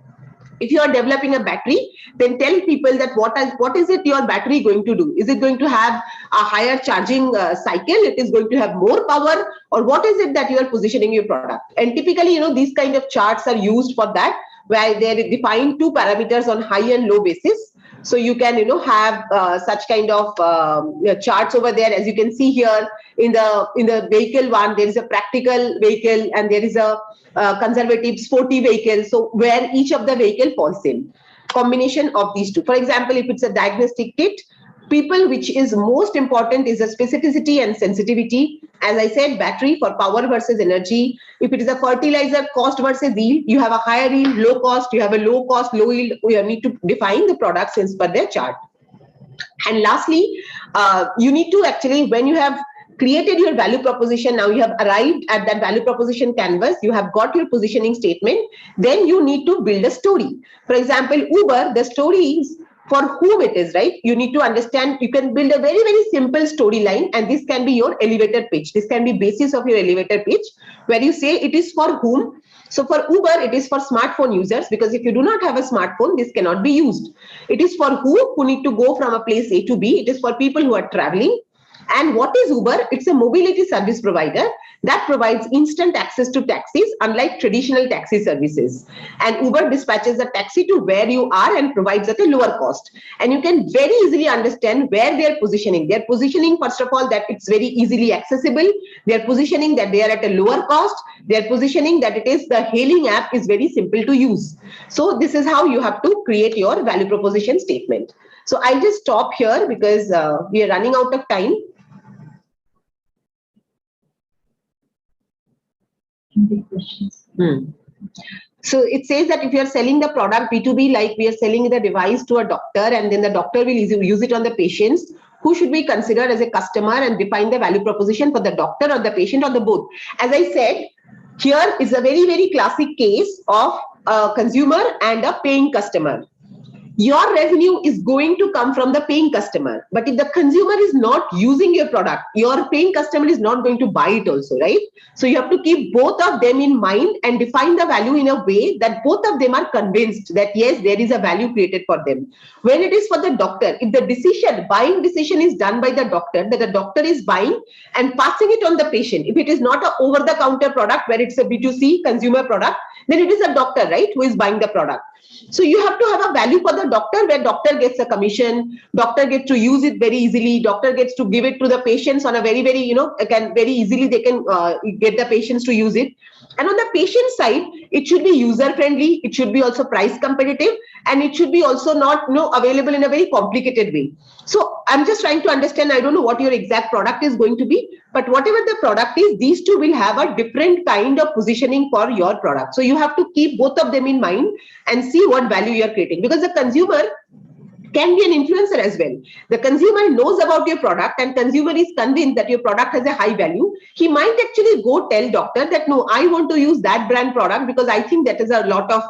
If you are developing a battery, then tell people that what is it your battery going to do? Is it going to have a higher charging cycle? It is going to have more power? Or what is it that you are positioning your product? And typically, these kind of charts are used for that, where they define two parameters on high and low basis. So you can, have such kind of charts over there. As you can see here in the vehicle one, there is a practical vehicle and there is a conservative sporty vehicle. So where each of the vehicle falls in, combination of these two. For example, if it's a diagnostic kit, which is most important is a specificity and sensitivity. As I said, battery for power versus energy. If it is a fertilizer, cost versus yield, you have a higher yield, low cost, you have a low cost, low yield. You need to define the products as per their chart. And lastly, you need to actually, when you have created your value proposition, now you have arrived at that value proposition canvas, you have got your positioning statement, then you need to build a story. For example, Uber, the story is for whom it is, right? You need to understand, you can build a very, very simple storyline, and this can be your elevator pitch. This can be basis of your elevator pitch, where you say it is for whom. So for Uber, it is for smartphone users, because if you do not have a smartphone, this cannot be used. It is for who need to go from a place A to B. It is for people who are traveling. And what is Uber? It's a mobility service provider that provides instant access to taxis, unlike traditional taxi services. And Uber dispatches a taxi to where you are and provides at a lower cost. And you can very easily understand where they are positioning. They are positioning, first of all, that it's very easily accessible. They are positioning that they are at a lower cost. They are positioning that the hailing app is very simple to use. So this is how you have to create your value proposition statement. So I'll just stop here because we are running out of time. So it says that if you are selling the product B2B, like we are selling the device to a doctor, and then the doctor will use it on the patients, who should we consider as a customer and define the value proposition for the doctor or the patient or the both. As I said, here is a very, very classic case of a consumer and a paying customer. Your revenue is going to come from the paying customer. But if the consumer is not using your product, your paying customer is not going to buy it also, right? So you have to keep both of them in mind and define the value in a way that both of them are convinced that yes, there is a value created for them. When it is for the doctor, if the buying decision is done by the doctor, that the doctor is buying and passing it on the patient. If it is not an over-the-counter product where it's a B2C consumer product, then it is a doctor, right, who is buying the product. So you have to have a value for the doctor where doctor gets a commission, doctor gets to use it very easily, doctor gets to give it to the patients on a very, very, again, very easily they can get the patients to use it. And on the patient side, it should be user friendly, it should be also price competitive, and it should be also not available in a very complicated way. So I'm just trying to understand, I don't know what your exact product is going to be, but whatever the product is, these two will have a different kind of positioning for your product. So you have to keep both of them in mind and see what value you're creating, because the consumer can be an influencer as well. The consumer knows about your product and consumer is convinced that your product has a high value. He might actually go tell doctor that, no, I want to use that brand product because I think that is a lot of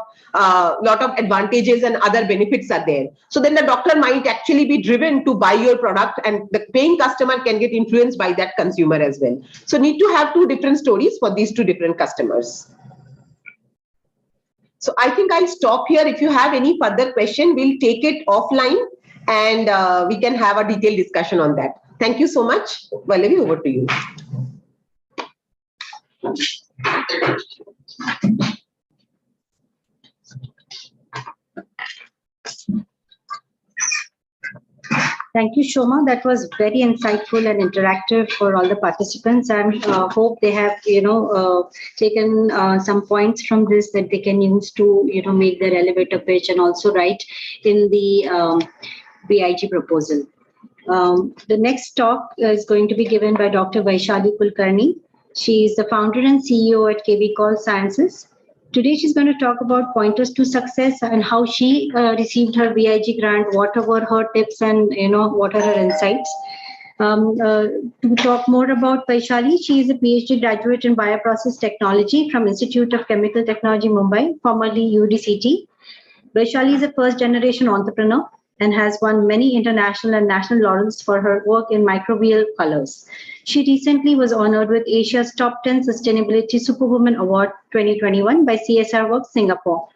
advantages and other benefits are there. So then the doctor might actually be driven to buy your product, and the paying customer can get influenced by that consumer as well. So need to have two different stories for these two different customers. So I think I'll stop here. If you have any further question, we'll take it offline and we can have a detailed discussion on that. Thank you so much. Vaishali, over to you. Thank you, Shoma. That was very insightful and interactive for all the participants. I hope they have, taken some points from this that they can use to, make their elevator pitch and also write in the BIG proposal. The next talk is going to be given by Dr. Vaishali Kulkarni. She is the founder and CEO at KBCols Sciences. Today, she's going to talk about pointers to success and how she received her BIG grant, what were her tips and, what are her insights. To talk more about Vaishali, she is a PhD graduate in Bioprocess Technology from Institute of Chemical Technology, Mumbai, formerly UDCT. Vaishali is a first-generation entrepreneur and has won many international and national laurels for her work in microbial colors. She recently was honored with Asia's Top 10 Sustainability Superwoman Award 2021 by CSR Works Singapore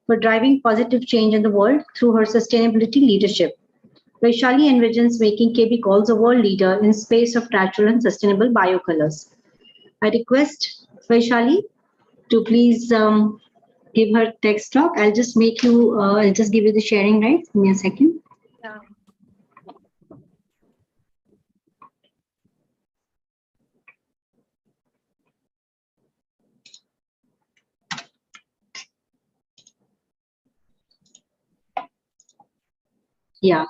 for driving positive change in the world through her sustainability leadership. Vaishali envisions making KBCols a world leader in space of natural and sustainable biocolors. I request Vaishali to please give her text talk. I'll just give you the sharing rights. Give me a second. Yeah. Yeah.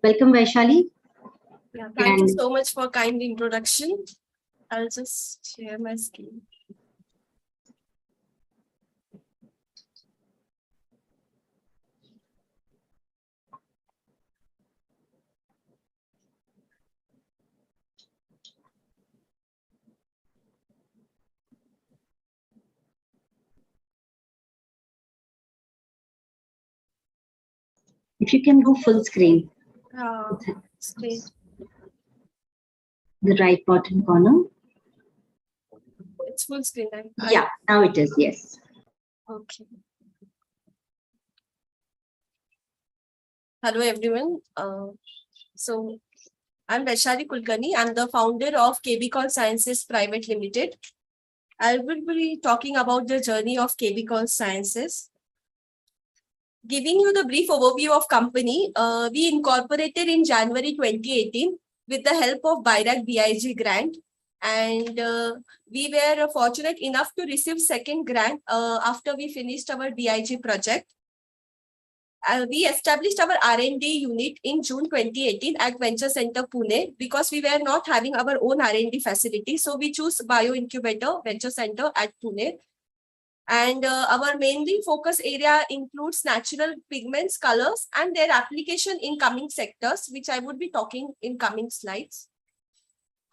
Welcome, Vaishali. Yeah, thank you so much for kind introduction. I'll just share my screen. If you can go full screen. Screen. The right bottom corner. It's full screen. Yeah, now it is, yes. Okay. Hello, everyone. So I'm Vaishali Kulkarni. I'm the founder of KBCols Sciences Private Limited. I will be talking about the journey of KBCols Sciences. Giving you the brief overview of company, we incorporated in January 2018 with the help of BIRAC BIG grant, and we were fortunate enough to receive second grant after we finished our BIG project. We established our R&D unit in June 2018 at Venture Center Pune because we were not having our own R&D facility. So we chose Bio Incubator Venture Center at Pune. And our mainly focus area includes natural pigments, colors, and their application in coming sectors, which I would be talking in coming slides.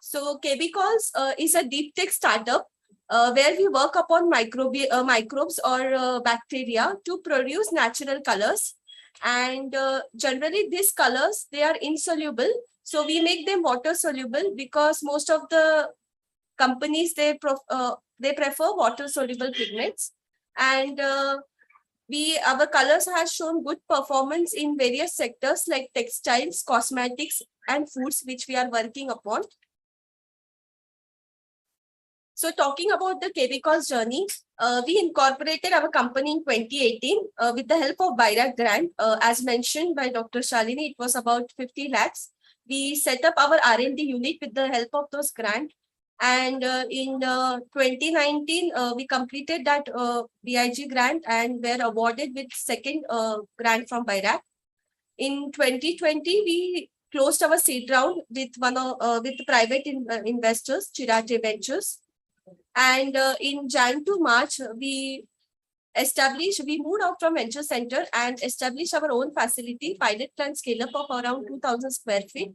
So KBCols is a deep tech startup where we work upon microbes or bacteria to produce natural colors. And generally these colors, they are insoluble. So we make them water soluble because most of the companies, they prefer water soluble pigments. And our colors has shown good performance in various sectors like textiles, cosmetics, and foods, which we are working upon. So talking about the KBCols journey, we incorporated our company in 2018 with the help of BIRAC grant. As mentioned by Dr. Shalini, it was about 50 lakhs. We set up our R&D unit with the help of those grants. And in 2019, we completed that BIG grant and were awarded with second grant from BIRAC. In 2020, we closed our seed round with private investors, Chirate Ventures. And in Jan to March, we moved out from Venture Center and established our own facility, pilot plant scale up of around 2,000 square feet.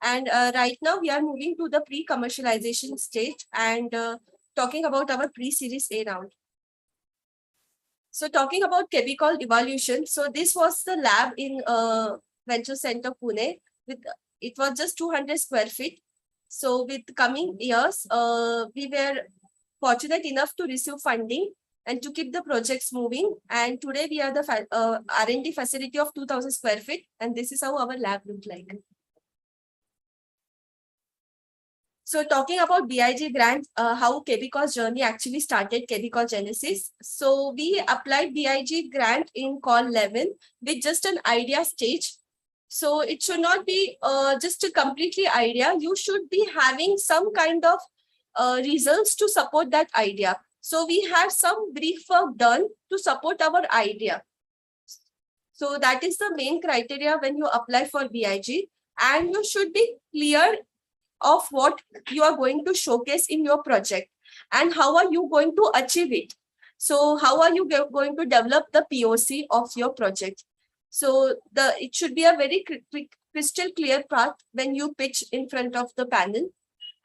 And right now we are moving to the pre-commercialization stage and talking about our pre-series A round. So talking about KBCol evolution, so this was the lab in Venture Center Pune. It was just 200 square feet. So with coming years, we were fortunate enough to receive funding and to keep the projects moving. And today we are the R&D facility of 2,000 square feet. And this is how our lab looked like. So talking about BIG grant, how KBCols journey actually started, KBCol Genesis. So we applied BIG grant in call 11 with just an idea stage. So it should not be just a completely idea. You should be having some kind of results to support that idea. So we have some brief work done to support our idea. So that is the main criteria when you apply for BIG, and you should be clear of what you are going to showcase in your project and how are you going to achieve it. So how are you going to develop the POC of your project? So it should be a very crystal clear path when you pitch in front of the panel.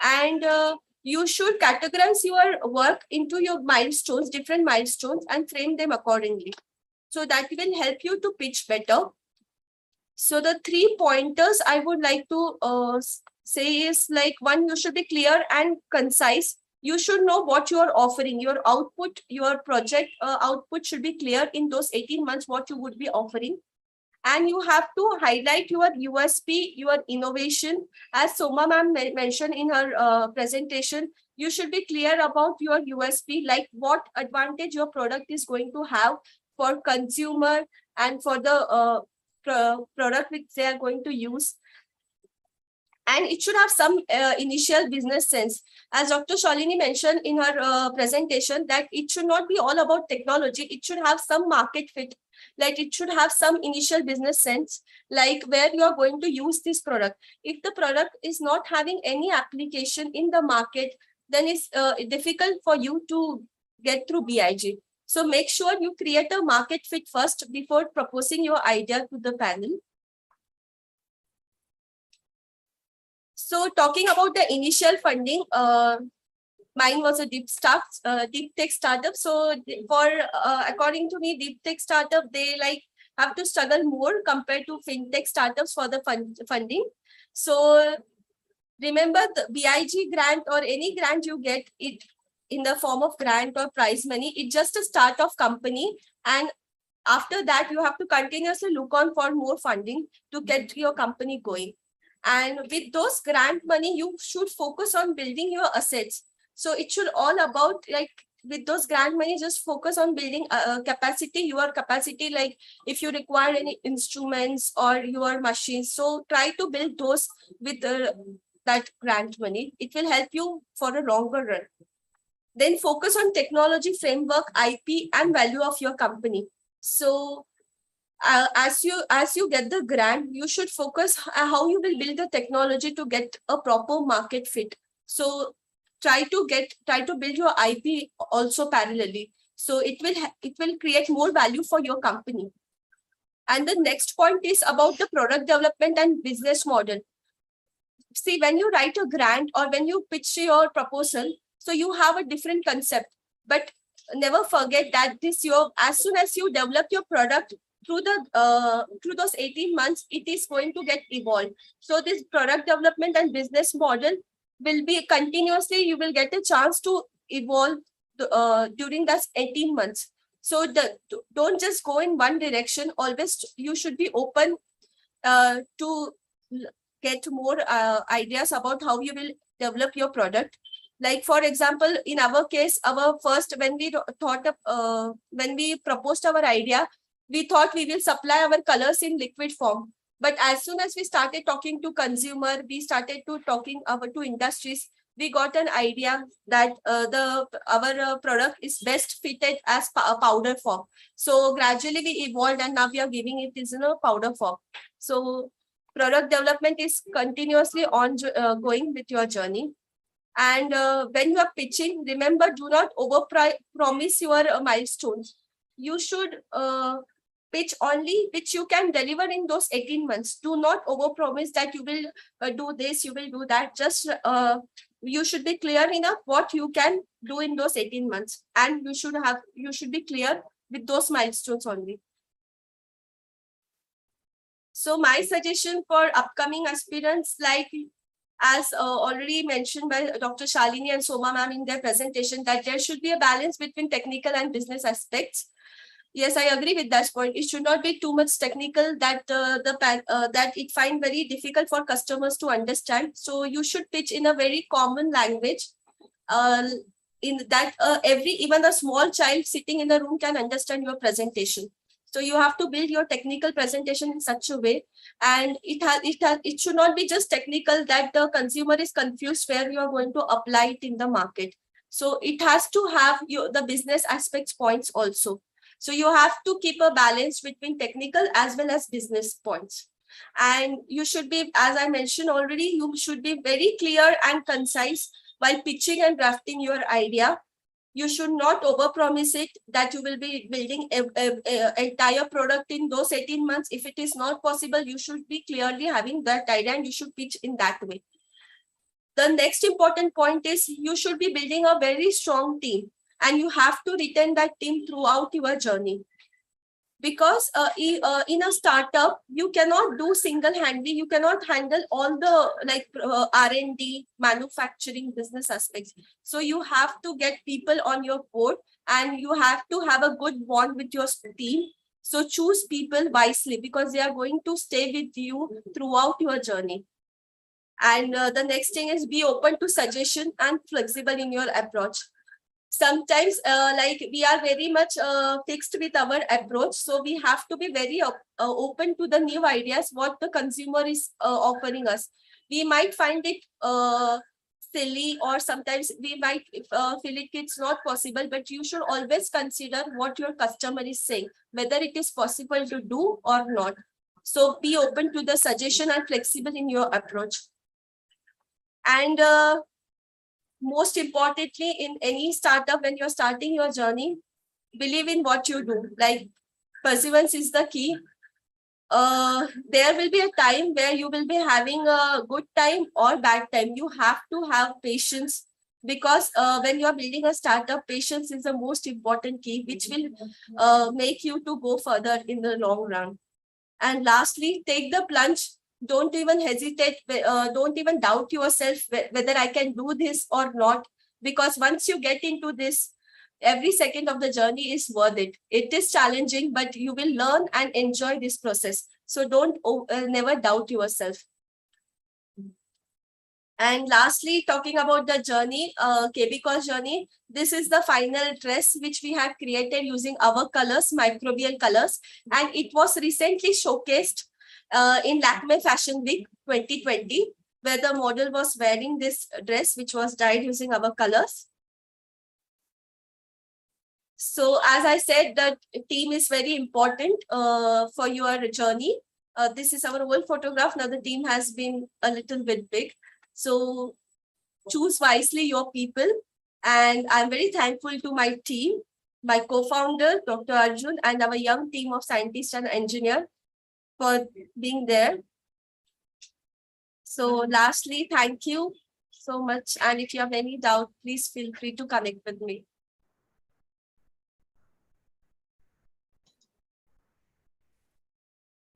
And you should categorize your work into your milestones, different milestones, and frame them accordingly. So that will help you to pitch better. So the 3 pointers I would like to say is like, one, you should be clear and concise. You should know what you are offering. Your output, your project output should be clear in those 18 months, what you would be offering. And you have to highlight your USP, your innovation. As Soma ma'am mentioned in her presentation, you should be clear about your USP, like what advantage your product is going to have for consumer and for the product which they are going to use. And it should have some initial business sense. As Dr. Shalini mentioned in her presentation, that it should not be all about technology. It should have some market fit. Like it should have some initial business sense, like where you are going to use this product. If the product is not having any application in the market, then it's difficult for you to get through BIG. So make sure you create a market fit first before proposing your idea to the panel. So talking about the initial funding, mine was a deep tech startup. So for according to me, deep tech startup, they like have to struggle more compared to fintech startups for the funding. So remember, the BIG grant or any grant you get it in the form of grant or prize money, it's just a start of company. And after that, you have to continuously look on for more funding to get your company going. And with those grant money, you should focus on building your assets. So it should all about, like, with those grant money, just focus on building capacity, your capacity, like if you require any instruments or your machines. So try to build those with that grant money. It will help you for a longer run. Then focus on technology, framework, IP, and value of your company. So as you get the grant, you should focus how you will build the technology to get a proper market fit. So try to build your IP also parallelly. So it will create more value for your company. And the next point is about the product development and business model. See, when you write a grant or when you pitch your proposal, so you have a different concept, but never forget that as soon as you develop your product through those 18 months, it is going to get evolved. So this product development and business model will be continuously, you will get a chance to evolve during those 18 months. So don't just go in one direction. Always you should be open to get more ideas about how you will develop your product. Like, for example, in our case, when we proposed our idea, we thought we will supply our colors in liquid form. But as soon as we started talking to consumer, we started to talking to industries, we got an idea that our product is best fitted as a powder form. So gradually we evolved, and now we are giving it in a powder form. So product development is continuously going with your journey. And when you are pitching, remember, do not promise your milestones. You should pitch only which you can deliver in those 18 months. Do not overpromise that you will do this, you will do that. Just you should be clear enough what you can do in those 18 months. And you should be clear with those milestones only. So my suggestion for upcoming aspirants, like as already mentioned by Dr. Shalini and Soma ma'am in their presentation, that there should be a balance between technical and business aspects. Yes, I agree with that point. It should not be too much technical that that it find very difficult for customers to understand. So you should pitch in a very common language, in that even a small child sitting in the room can understand your presentation. So you have to build your technical presentation in such a way, and it should not be just technical that the consumer is confused where you are going to apply it in the market. So it has to have the business aspects points also. So you have to keep a balance between technical as well as business points. And you should be, as I mentioned already, you should be very clear and concise while pitching and drafting your idea. You should not overpromise it that you will be building an entire product in those 18 months. If it is not possible, you should be clearly having that idea and you should pitch in that way. The next important point is you should be building a very strong team, and you have to retain that team throughout your journey. Because in a startup, you cannot do single-handedly, you cannot handle all the R&D, manufacturing, business aspects. So you have to get people on your board, and you have to have a good bond with your team. So choose people wisely, because they are going to stay with you throughout your journey. And the next thing is be open to suggestion and flexible in your approach. Sometimes we are very much fixed with our approach. So we have to be very open to the new ideas, what the consumer is offering us. We might find it silly, or sometimes we might feel it's not possible, but you should always consider what your customer is saying, whether it is possible to do or not. So be open to the suggestion and flexible in your approach. And most importantly, in any startup, when you're starting your journey, believe in what you do. Like, perseverance is the key. There will be a time where you will be having a good time or bad time. You have to have patience, because when you are building a startup, patience is the most important key, which will make you to go further in the long run. And lastly, take the plunge. Don't even hesitate. Don't even doubt yourself whether I can do this or not. Because once you get into this, every second of the journey is worth it. It is challenging, but you will learn and enjoy this process. So don't never doubt yourself. And lastly, talking about the journey, KBCols journey, this is the final dress which we have created using our colors, microbial colors. And it was recently showcased in Lakme Fashion Week 2020, where the model was wearing this dress, which was dyed using our colors. So as I said, the team is very important for your journey. This is our old photograph. Now the team has been a little bit big. So choose wisely your people. And I'm very thankful to my team. my co-founder, Dr. Arjun, and our young team of scientists and engineers for being there. So lastly, thank you so much. And if you have any doubt, please feel free to connect with me.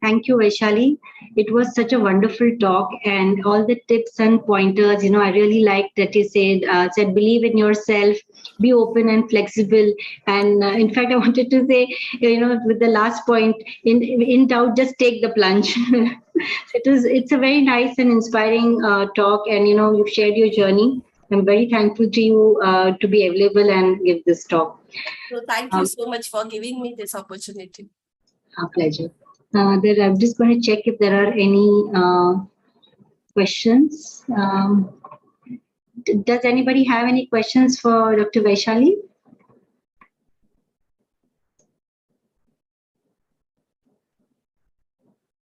Thank you, Vaishali. It was such a wonderful talk, and all the tips and pointers. I really liked that you said believe in yourself, be open and flexible. And in fact, I wanted to say, with the last point, in doubt, just take the plunge. It's a very nice and inspiring talk, and you've shared your journey. I'm very thankful to you to be available and give this talk. So thank you so much for giving me this opportunity. Our pleasure. I'm just going to check if there are any questions. Does anybody have any questions for Dr. Vaishali?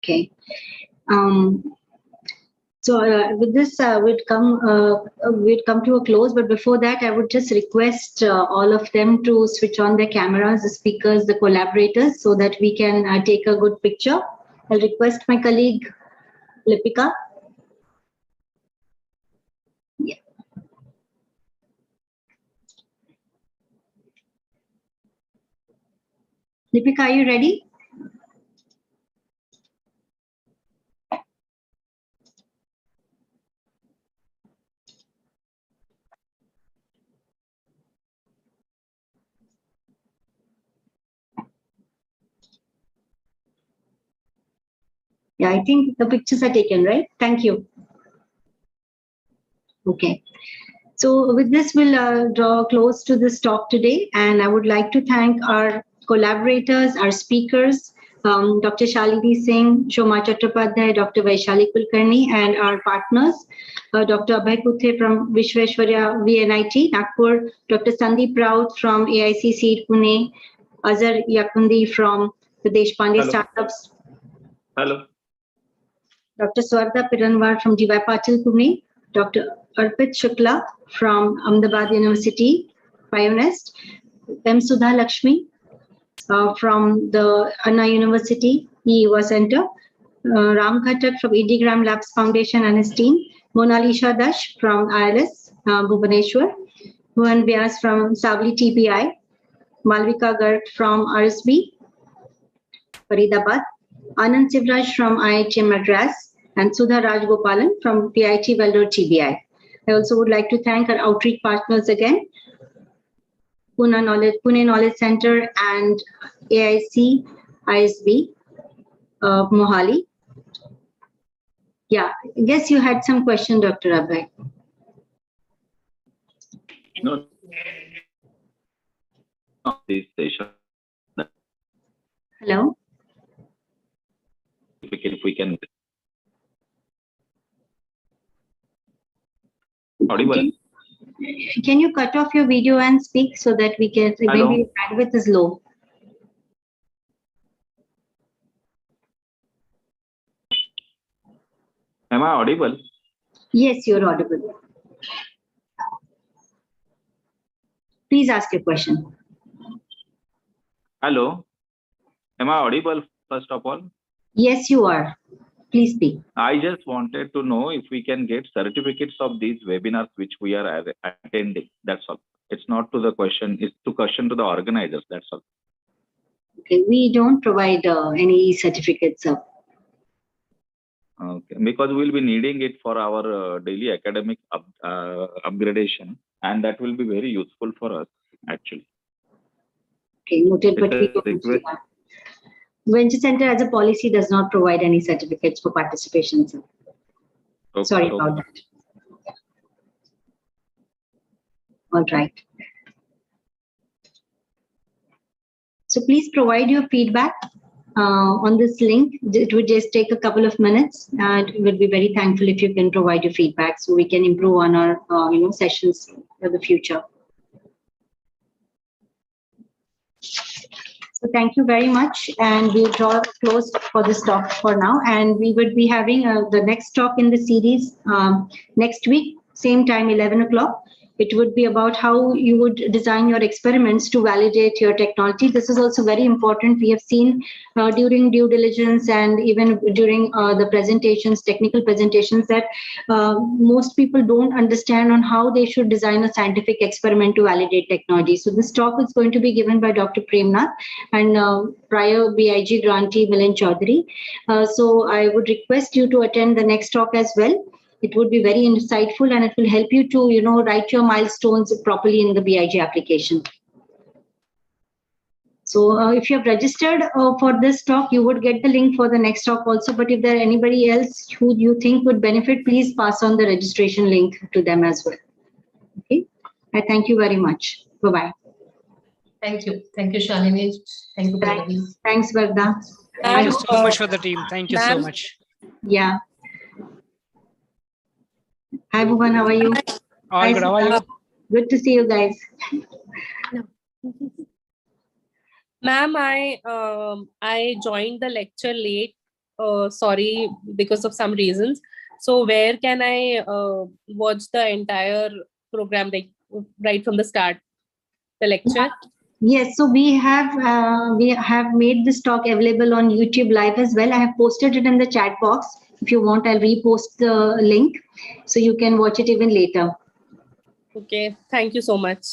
Okay. So with this, we'd come to a close. But before that, I would just request all of them to switch on their cameras, the speakers, the collaborators, so that we can take a good picture. I'll request my colleague, Lipika. Yeah. Lipika, are you ready? Yeah, I think the pictures are taken, right? Thank you. Okay. So with this, we'll draw close to this talk today. And I would like to thank our collaborators, our speakers, Dr. Shalini Singh, Shoma Chattopadhyay, Dr. Vaishali Kulkarni, and our partners, Dr. Abhay Kuthe from Vishweshwarya VNIT, Nagpur, Dr. Sandeep Raut from AICC Pune, Azhar Yakundi from the Deshpande Startups. Hello. Dr. Swarda Piranwar from DY Patil Pune, Dr. Arpit Shukla from Ahmedabad University, Pionest, M. Sudha Lakshmi from the Anna University, EUA Center, Ram Khatak from Indigram Labs Foundation and his team, Monalisha Dash from ILS, Bhubaneswar, Mohan Vyas from Savli TPI, Malvika Garg from RSB, Faridabad, Anand Sivraj from IIT Madras, and Sudha Rajgopalan from PIT Vellore TBI. I also would like to thank our outreach partners again, Pune Knowledge Center and AIC ISB Mohali. Yeah, I guess you had some question, Dr. Abhay. No. This session. Hello? If we can. Audible. Can you cut off your video and speak so that we can, Hello? maybe bandwidth is low. Am I audible? Yes, you're audible. Please ask your question. Hello. Am I audible first of all? Yes, you are. Please speak. I just wanted to know if we can get certificates of these webinars which we are attending. That's all. It's not to the question, it's to question to the organizers. That's all. Okay, we don't provide any certificates. Okay, because we'll be needing it for our daily academic upgradation, and that will be very useful for us actually. Okay, noted, but we don't. Venture Center as a policy does not provide any certificates for participation. Sir. Okay, Sorry about that. All right. So please provide your feedback on this link. It would just take a couple of minutes, and we'll be very thankful if you can provide your feedback so we can improve on our sessions for the future. So thank you very much, and we'll draw close for this talk for now. And we would be having the next talk in the series next week, same time, 11 o'clock. It would be about how you would design your experiments to validate your technology. This is also very important. We have seen during due diligence and even during the presentations, technical presentations, that most people don't understand on how they should design a scientific experiment to validate technology. So this talk is going to be given by Dr. Premnath and prior BIG grantee Milind Chaudhary. So I would request you to attend the next talk as well. It would be very insightful and it will help you to, write your milestones properly in the BIG application. So if you have registered for this talk, you would get the link for the next talk also. But if there are anybody else who you think would benefit, please pass on the registration link to them as well. Okay. I thank you very much. Bye-bye. Thank you. Thank you, Shalini. Thank you, Pallavi. Thanks, Varda. Thank you so much for the team. Thank you so Ma'am. much. Yeah. Hi, Bhuvan. How are you? All Hi, good. How are you? Good to see you guys. Ma'am, I joined the lecture late. Sorry, because of some reasons. So where can I watch the entire program, like right from the start, the lecture? Yes, so we have made this talk available on YouTube Live as well. I have posted it in the chat box. If you want, I'll repost the link so you can watch it even later. Okay, thank you so much.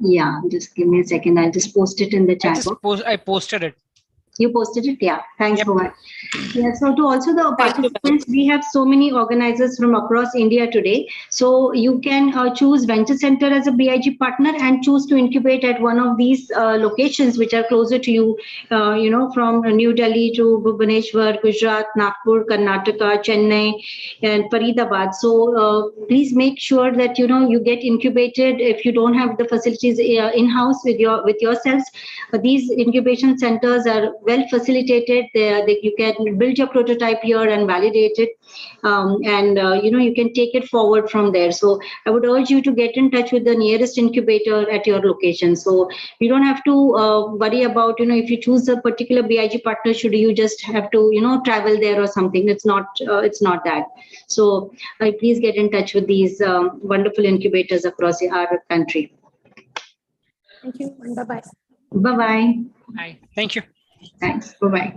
Yeah, just give me a second. I'll just post it in the chat box. I posted it. You posted it? Yeah. Thanks Yep. so much. Yeah, so to also the Thank you. participants, we have so many organizers from across India today. So you can choose Venture Center as a BIG partner and choose to incubate at one of these locations which are closer to you, from New Delhi to Bhubaneswar, Gujarat, Nagpur, Karnataka, Chennai, and Faridabad. So please make sure that, you get incubated. If you don't have the facilities in-house with yourselves, these incubation centers are well facilitated. You can build your prototype here and validate it, you can take it forward from there. So I would urge you to get in touch with the nearest incubator at your location. So you don't have to worry about, if you choose a particular BIG partner, should you just have to, travel there or something. It's not that. So please get in touch with these wonderful incubators across our country. Thank you. Bye-bye. Bye-bye. Hi. Thank you. Thanks. Bye-bye.